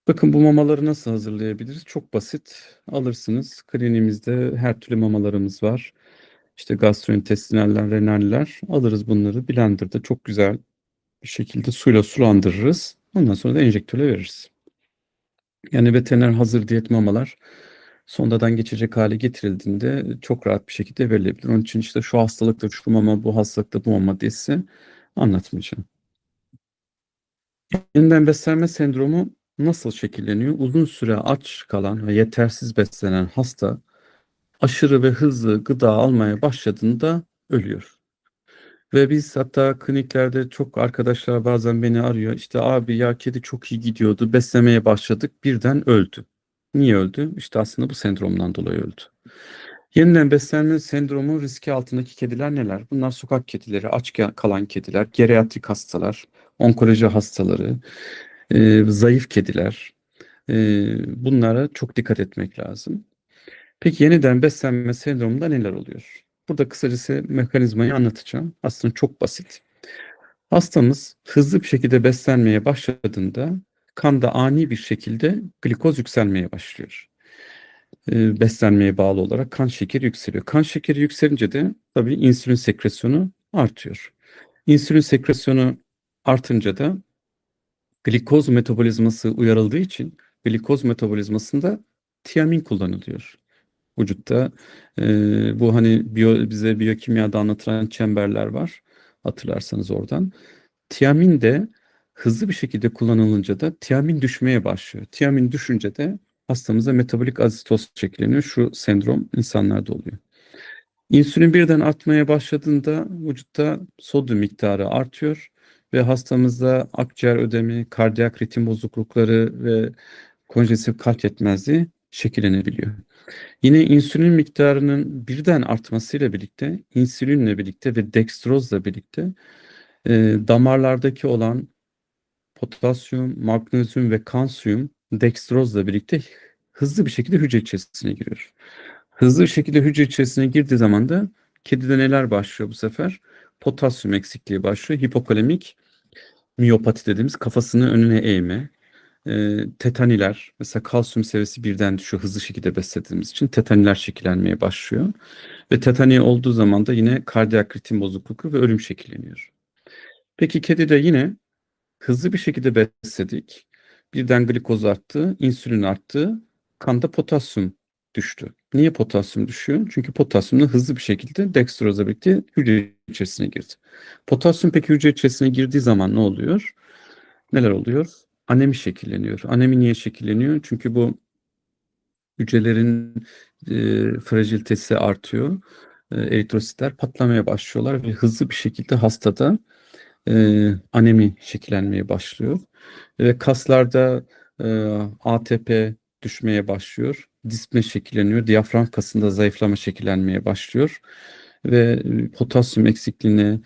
Bakın bu mamaları nasıl hazırlayabiliriz? Çok basit. Alırsınız. Kliniğimizde her türlü mamalarımız var. İşte gastrointestinaller, renaller. Alırız bunları blenderda çok güzel bir şekilde suyla sulandırırız. Ondan sonra da enjektörle veririz. Yani veteriner hazır diyet mamalar sondadan geçecek hale getirildiğinde çok rahat bir şekilde verilebilir. Onun için işte şu hastalıkta şu mama, bu hastalıkta bu mama diye size anlatmayacağım. Yeniden beslenme sendromu nasıl şekilleniyor? Uzun süre aç kalan ve yetersiz beslenen hasta aşırı ve hızlı gıda almaya başladığında ölüyor. Ve biz hatta kliniklerde çok arkadaşlar bazen beni arıyor. İşte abi ya kedi çok iyi gidiyordu. Beslemeye başladık birden öldü. Niye öldü? İşte aslında bu sendromdan dolayı öldü. Yeniden beslenme sendromu riski altındaki kediler neler? Bunlar sokak kedileri, aç kalan kediler, geriatrik hastalar, onkoloji hastaları, zayıf kediler. Bunlara çok dikkat etmek lazım. Peki yeniden beslenme sendromunda neler oluyor? Burada kısacası mekanizmayı anlatacağım. Aslında çok basit. Hastamız hızlı bir şekilde beslenmeye başladığında kanda ani bir şekilde glikoz yükselmeye başlıyor. Beslenmeye bağlı olarak kan şekeri yükseliyor. Kan şekeri yükselince de tabii insülin sekresyonu artıyor. İnsülin sekresyonu artınca da glikoz metabolizması uyarıldığı için glikoz metabolizmasında tiamin kullanılıyor vücutta. Bu hani bize biyokimyada anlatılan çemberler var. Hatırlarsanız oradan. Tiamin de hızlı bir şekilde kullanılınca da tiamin düşmeye başlıyor. Tiamin düşünce de hastamıza metabolik azitoz şekilleniyor. Şu sendrom insanlarda oluyor. İnsülin birden artmaya başladığında vücutta sodyum miktarı artıyor ve hastamızda akciğer ödemi, kardiyak ritim bozuklukları ve konjestif kalp yetmezliği şekillenebiliyor. Yine insülin miktarının birden artmasıyla birlikte, insülinle birlikte ve dekstrozla birlikte damarlardaki olan potasyum, magnezyum ve kalsiyum dekstrozla birlikte hızlı bir şekilde hücre içerisine giriyor. Hızlı bir şekilde hücre içerisine girdiği zaman da kedide neler başlıyor bu sefer? Potasyum eksikliği başlıyor. Hipokalemik miyopati dediğimiz kafasını önüne eğme. Tetaniler, mesela kalsiyum seviyesi birden düşüyor hızlı şekilde beslediğimiz için tetaniler şekillenmeye başlıyor. Ve tetani olduğu zaman da yine kardiyak ritim bozukluğu ve ölüm şekilleniyor. Peki kedide yine hızlı bir şekilde besledik. Birden glikoz arttı, insülin arttı, kanda potasyum düştü. Niye potasyum düşüyor? Çünkü potasyum da hızlı bir şekilde dekstrozla birlikte hücre içerisine girdi. Potasyum peki hücre içerisine girdiği zaman ne oluyor? Neler oluyor? Anemi şekilleniyor. Anemi niye şekilleniyor? Çünkü bu hücrelerin fragilitesi artıyor. Eritrositler patlamaya başlıyorlar ve hızlı bir şekilde hastada anemi şekillenmeye başlıyor. Ve kaslarda e, ATP düşmeye başlıyor. Dispne şekilleniyor. Diyafram kasında zayıflama şekillenmeye başlıyor. Ve potasyum eksikliğine,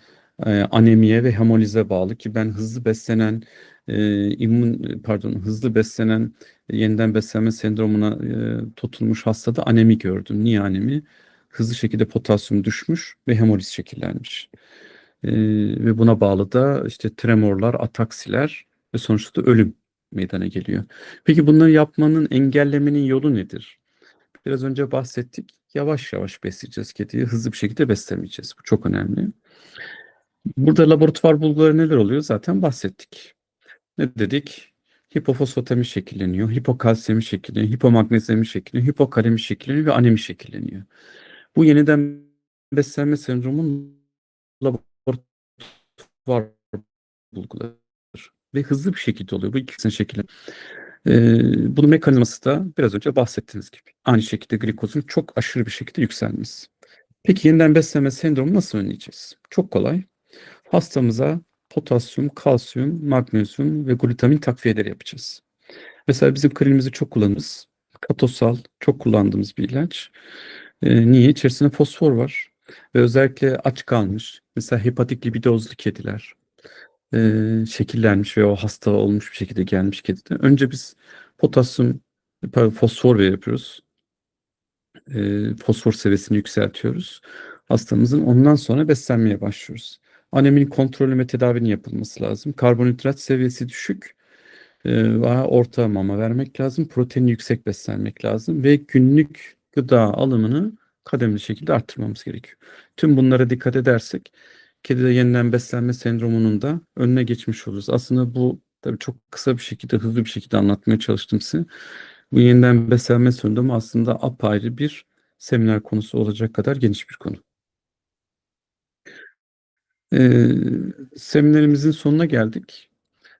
anemiye ve hemolize bağlı ki ben hızlı beslenen hızlı beslenen yeniden beslenme sendromuna tutulmuş hastada anemi gördüm. Niye anemi? Hızlı şekilde potasyum düşmüş ve hemoliz şekillenmiş. Ve buna bağlı da işte tremorlar, ataksiler ve sonuçta da ölüm meydana geliyor. Peki bunları yapmanın, engellemenin yolu nedir? Biraz önce bahsettik. Yavaş yavaş besleyeceğiz kediyi. Hızlı bir şekilde beslemeyeceğiz. Bu çok önemli. Burada laboratuvar bulguları neler oluyor? Zaten bahsettik. Ne dedik? Hipofosfatemi şekilleniyor, hipokalsemi şekilleniyor, hipomagnezyemi şekilleniyor, hipokalemi şekilleniyor ve anemi şekilleniyor. Bu yeniden beslenme sendromunun laboratuvar bulguları ve hızlı bir şekilde oluyor. Bu ikisinin şekli. Bunun mekanizması da biraz önce bahsettiğiniz gibi. Aynı şekilde glikozun çok aşırı bir şekilde yükselmesi. Peki yeniden beslenme sendromu nasıl önleyeceğiz? Çok kolay. Hastamıza potasyum, kalsiyum, magnezyum ve glutamin takviyeleri yapacağız. Mesela bizim klinimizde çok kullandığımız katosal, çok kullandığımız bir ilaç. Niye? İçerisinde fosfor var. Ve özellikle aç kalmış, mesela hepatik lipidozlu kediler, şekillenmiş ve o hasta olmuş bir şekilde gelmiş kedide. Önce biz potasyum, fosfor yapıyoruz. Fosfor seviyesini yükseltiyoruz. Hastamızın ondan sonra beslenmeye başlıyoruz. Anemin kontrolü ve tedavinin yapılması lazım. Karbonhidrat seviyesi düşük ve orta mama vermek lazım. Proteini yüksek beslenmek lazım ve günlük gıda alımını kademeli şekilde arttırmamız gerekiyor. Tüm bunlara dikkat edersek kedide yeniden beslenme sendromunun da önüne geçmiş oluruz. Aslında bu tabii çok kısa bir şekilde, hızlı bir şekilde anlatmaya çalıştım size. Bu yeniden beslenme sendromu aslında apayrı bir seminer konusu olacak kadar geniş bir konu. Ee, Seminerimizin sonuna geldik.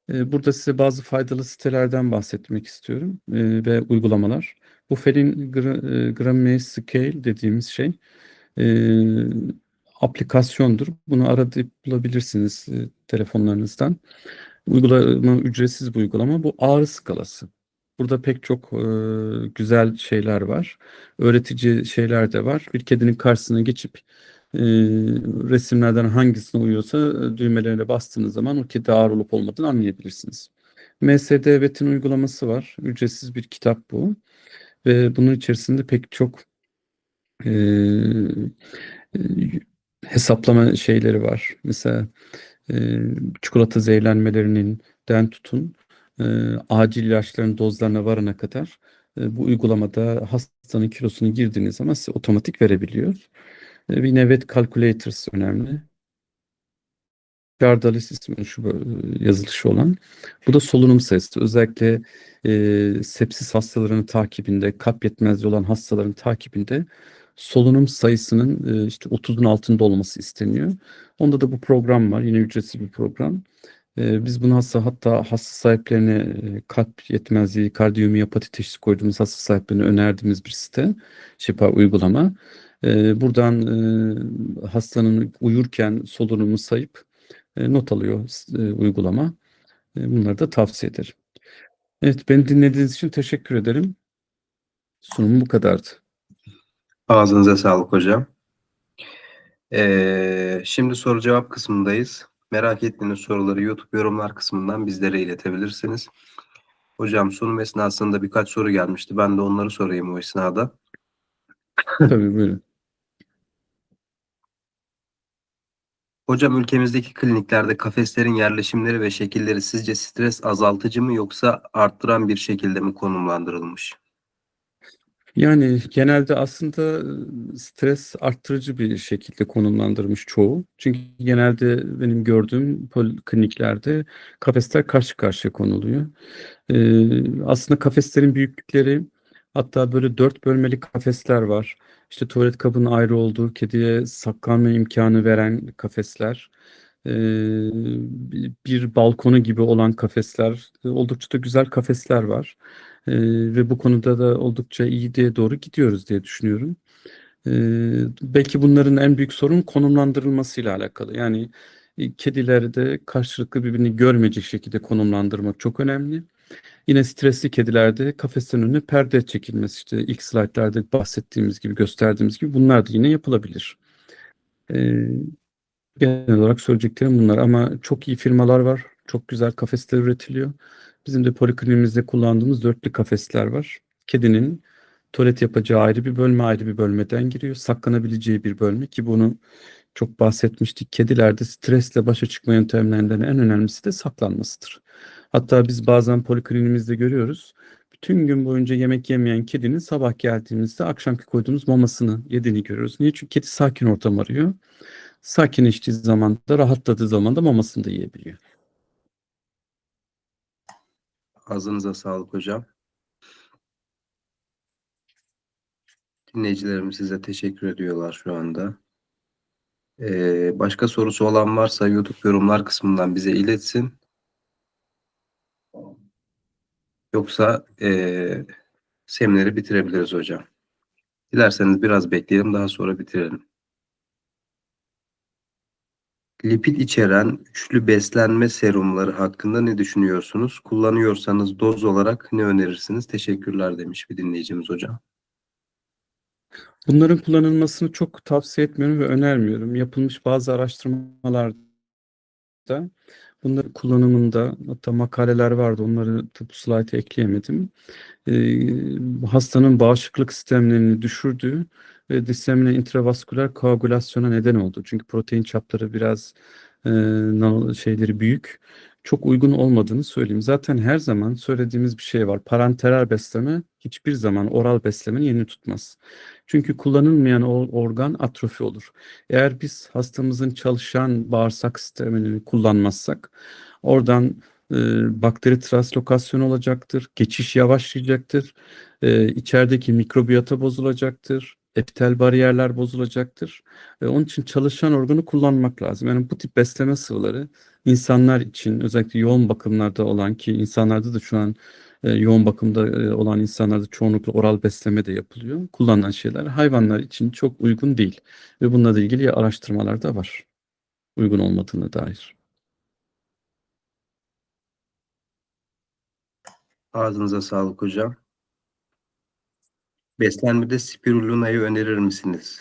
Burada size bazı faydalı sitelerden bahsetmek istiyorum ve uygulamalar. Bu Felin Grammy Scale dediğimiz şey e, aplikasyondur. Bunu aratıp bulabilirsiniz telefonlarınızdan. Uygulama ücretsiz bir uygulama. Bu ağrı skalası. Burada pek çok güzel şeyler var. Öğretici şeyler de var. Bir kedinin karşısına geçip resimlerden hangisine uyuyorsa düğmelerine bastığınız zaman o kedi ağır olup olmadığını anlayabilirsiniz. MSD Vet'in uygulaması var. Ücretsiz bir kitap bu. Ve bunun içerisinde pek çok e, e, hesaplama şeyleri var. Mesela e, çikolata zehirlenmelerinin den tutun e, acil ilaçların dozlarına varana kadar bu uygulamada hastanın kilosunu girdiğiniz zaman size otomatik verebiliyor. Bir Nevet Calculators önemli. Gardalis ismi şu yazılışı olan. Bu da solunum sayısı. Özellikle sepsis hastalarının takibinde, kalp yetmezliği olan hastaların takibinde solunum sayısının işte 30'un altında olması isteniyor. Onda da bu program var. Yine ücretsiz bir program. Biz bunu hatta hasta sahiplerine kalp yetmezliği, kardiyomiyopati teşhisi koyduğumuz hasta sahiplerine önerdiğimiz bir site, şifa uygulama. Buradan hastanın uyurken solunumu sayıp not alıyor uygulama. Bunları da tavsiye ederim. Evet, beni dinlediğiniz için teşekkür ederim. Sunum bu kadardı. Ağzınıza sağlık hocam. Şimdi soru cevap kısmındayız. Merak ettiğiniz soruları YouTube yorumlar kısmından bizlere iletebilirsiniz. Hocam sunum esnasında birkaç soru gelmişti. Ben de onları sorayım o esnada. Tabii buyurun. Hocam ülkemizdeki kliniklerde kafeslerin yerleşimleri ve şekilleri sizce stres azaltıcı mı yoksa arttıran bir şekilde mi konumlandırılmış? Yani genelde aslında stres arttırıcı bir şekilde konumlandırmış çoğu. Çünkü genelde benim gördüğüm polikliniklerde kafesler karşı karşıya konuluyor. Aslında kafeslerin büyüklükleri, hatta böyle 4 bölmeli kafesler var. İşte tuvalet kabının ayrı olduğu, kediye saklanma imkanı veren kafesler. Ee, Bir balkonu gibi olan kafesler, oldukça da güzel kafesler var. Ve bu konuda da oldukça iyi diye doğru gidiyoruz diye düşünüyorum. Belki bunların en büyük sorun konumlandırılmasıyla alakalı. Yani kedileri de karşılıklı birbirini görmeyecek şekilde konumlandırmak çok önemli. Yine stresli kedilerde kafesin önüne perde çekilmesi, işte ilk slaytlarda bahsettiğimiz gibi, gösterdiğimiz gibi bunlar da yine yapılabilir. Ee, Genel olarak söyleyeceklerim bunlar, ama çok iyi firmalar var. Çok güzel kafesler üretiliyor. Bizim de polikliniğimizde kullandığımız dörtlü kafesler var. Kedinin tuvalet yapacağı ayrı bir bölme, ayrı bir bölmeden giriyor. Saklanabileceği bir bölme, ki bunu çok bahsetmiştik. Kedilerde stresle başa çıkma yöntemlerinden en önemlisi de saklanmasıdır. Hatta biz bazen polikliniğimizde görüyoruz. Bütün gün boyunca yemek yemeyen kedinin sabah geldiğimizde akşamki koyduğumuz mamasını yediğini görüyoruz. Niye? Çünkü kedi sakin ortam arıyor. Sakinleştiği zaman da, rahatladığı zaman da mamasını da yiyebiliyor. Ağzınıza sağlık hocam. Dinleyicilerimiz size teşekkür ediyorlar şu anda. Başka sorusu olan varsa YouTube yorumlar kısmından bize iletsin. Yoksa semineri bitirebiliriz hocam. Dilerseniz biraz bekleyelim, daha sonra bitirelim. Lipid içeren üçlü beslenme serumları hakkında ne düşünüyorsunuz? Kullanıyorsanız doz olarak ne önerirsiniz? Teşekkürler demiş bir dinleyicimiz hocam. Bunların kullanılmasını çok tavsiye etmiyorum ve önermiyorum. Yapılmış bazı araştırmalarda bunların kullanımında, hatta makaleler vardı, onları bu slayta ekleyemedim. Hastanın bağışıklık sistemlerini düşürdüğü ve disemine intravasküler koagülasyona neden oldu. Çünkü protein çapları biraz şeyleri büyük. Çok uygun olmadığını söyleyeyim. Zaten her zaman söylediğimiz bir şey var. Parenteral besleme hiçbir zaman oral beslemenin yerini tutmaz. Çünkü kullanılmayan organ atrofi olur. Eğer biz hastamızın çalışan bağırsak sistemini kullanmazsak, oradan bakteri translokasyonu olacaktır, geçiş yavaşlayacaktır, içerideki mikrobiyota bozulacaktır, epitel bariyerler bozulacaktır. Onun için çalışan organı kullanmak lazım. Yani bu tip besleme sıvıları insanlar için, özellikle yoğun bakımlarda olan, ki insanlarda da şu an yoğun bakımda olan insanlarda çoğunlukla oral besleme de yapılıyor. Kullanılan şeyler hayvanlar için çok uygun değil ve bununla ilgili araştırmalar da var, uygun olmadığına dair. Ağzınıza sağlık hocam. Beslenmede spiruluna'yı önerir misiniz?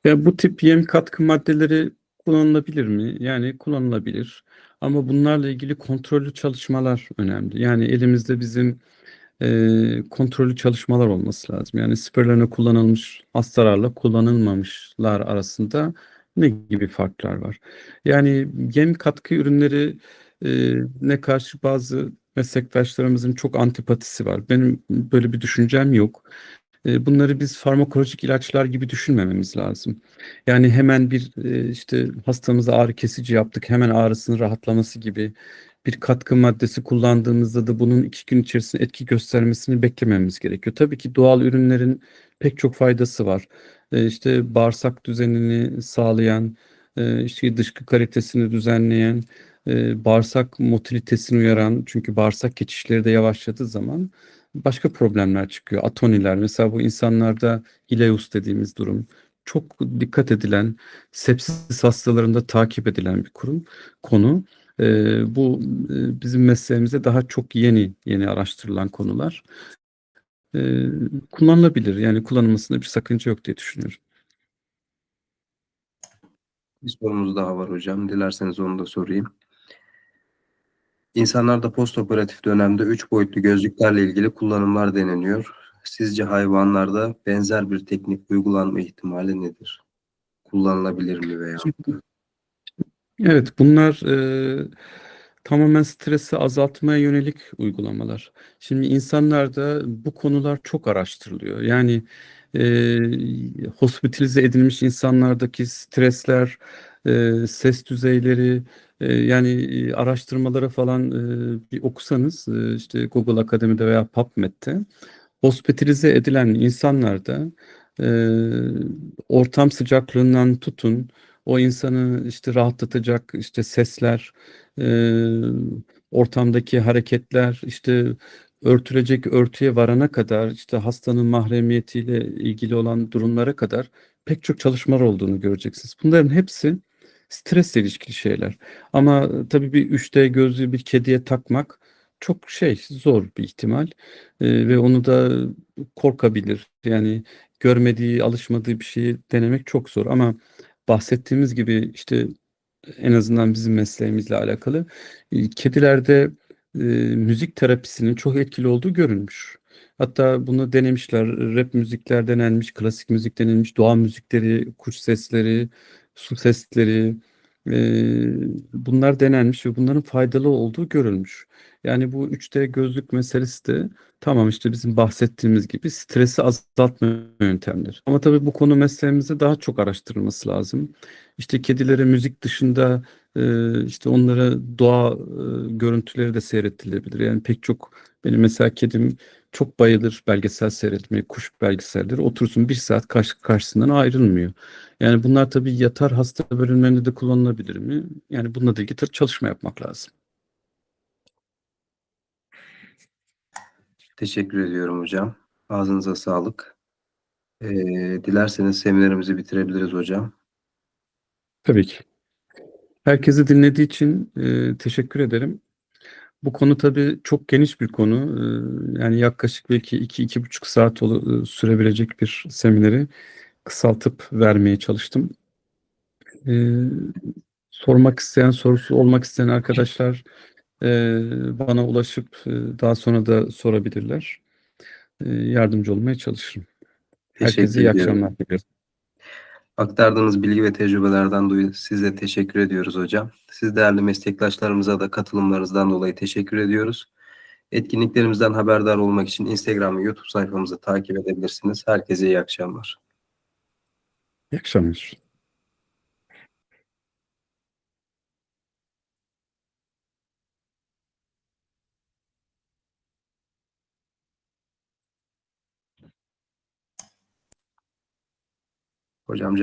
Ya bu tip yem katkı maddeleri kullanılabilir mi? Yani kullanılabilir. Ama bunlarla ilgili kontrollü çalışmalar önemli. Yani elimizde bizim kontrollü çalışmalar olması lazım. Yani siperlerine kullanılmış hastalarla kullanılmamışlar arasında ne gibi farklar var? Yani yem katkı ürünleri ne karşı bazı meslektaşlarımızın çok antipatisi var. Benim böyle bir düşüncem yok. Bunları biz farmakolojik ilaçlar gibi düşünmememiz lazım. Yani hemen bir işte hastamıza ağrı kesici yaptık, hemen ağrısının rahatlaması gibi bir katkı maddesi kullandığımızda da bunun 2 gün içerisinde etki göstermesini beklememiz gerekiyor. Tabii ki doğal ürünlerin pek çok faydası var. İşte bağırsak düzenini sağlayan, işte dışkı kalitesini düzenleyen, bağırsak motilitesini uyaran, çünkü bağırsak geçişleri de yavaşladığı zaman başka problemler çıkıyor. Atoniler mesela, bu insanlarda ileus dediğimiz durum çok dikkat edilen, sepsis hastalarında takip edilen bir konu. Bu bizim mesleğimizde daha çok yeni yeni araştırılan konular. Ee, Kullanılabilir. Yani kullanılmasında bir sakınca yok diye düşünüyorum. Bir sorumuz daha var hocam. Dilerseniz onu da sorayım. İnsanlarda postoperatif dönemde 3 boyutlu gözlüklerle ilgili kullanımlar deneniyor. Sizce hayvanlarda benzer bir teknik uygulanma ihtimali nedir? Kullanılabilir mi veyahut da? Evet, bunlar tamamen stresi azaltmaya yönelik uygulamalar. Şimdi insanlarda bu konular çok araştırılıyor. Yani hospitalize edilmiş insanlardaki stresler, ses düzeyleri, yani araştırmalara falan bir okusanız, işte Google Akademi'de veya PubMed'de, hospitalize edilen insanlarda e, ortam sıcaklığından tutun, o insanı işte rahatlatacak işte sesler, e, ortamdaki hareketler, işte örtülecek örtüye varana kadar, işte hastanın mahremiyetiyle ilgili olan durumlara kadar pek çok çalışmalar olduğunu göreceksiniz. Bunların hepsi stresle ilişkili şeyler. Ama tabii bir 3D gözlüğü bir kediye takmak çok zor bir ihtimal. Ve onu da korkabilir. Yani görmediği, alışmadığı bir şeyi denemek çok zor. Ama bahsettiğimiz gibi işte en azından bizim mesleğimizle alakalı kedilerde müzik terapisinin çok etkili olduğu görülmüş. Hatta bunu denemişler. Rap müzikler denenmiş, klasik müzik denilmiş, doğa müzikleri, kuş sesleri, su sesleri, bunlar denenmiş ve bunların faydalı olduğu görülmüş. Yani bu 3D gözlük meselesi de tamam, işte bizim bahsettiğimiz gibi stresi azaltma yöntemleri. Ama tabii bu konu mesleğimizde daha çok araştırılması lazım. İşte kedilere müzik dışında işte onlara doğa görüntüleri de seyrettilebilir. Yani pek çok, benim mesela kedim çok bayılır belgesel seyretmeye, kuş belgeselleri. Otursun 1 saat karşısından ayrılmıyor. Yani bunlar tabii yatar hasta bölümlerinde de kullanılabilir mi? Yani bununla da ilgili tabii çalışma yapmak lazım. Teşekkür ediyorum hocam. Ağzınıza sağlık. Dilerseniz seminerimizi bitirebiliriz hocam. Tabii ki. Herkesi dinlediği için teşekkür ederim. Bu konu tabii çok geniş bir konu. Yani yaklaşık belki 2-2,5 saat sürebilecek bir semineri kısaltıp vermeye çalıştım. Ee, Sormak isteyen, sorusu olmak isteyen arkadaşlar bana ulaşıp daha sonra da sorabilirler. Yardımcı olmaya çalışırım. Herkese Teşekkür iyi ediyorum. akşamlar diliyorum. Aktardığınız bilgi ve tecrübelerden dolayı size teşekkür ediyoruz hocam. Siz değerli meslektaşlarımıza da katılımlarınızdan dolayı teşekkür ediyoruz. Etkinliklerimizden haberdar olmak için Instagram ve YouTube sayfamızı takip edebilirsiniz. Herkese iyi akşamlar. İyi akşamlar. Hocam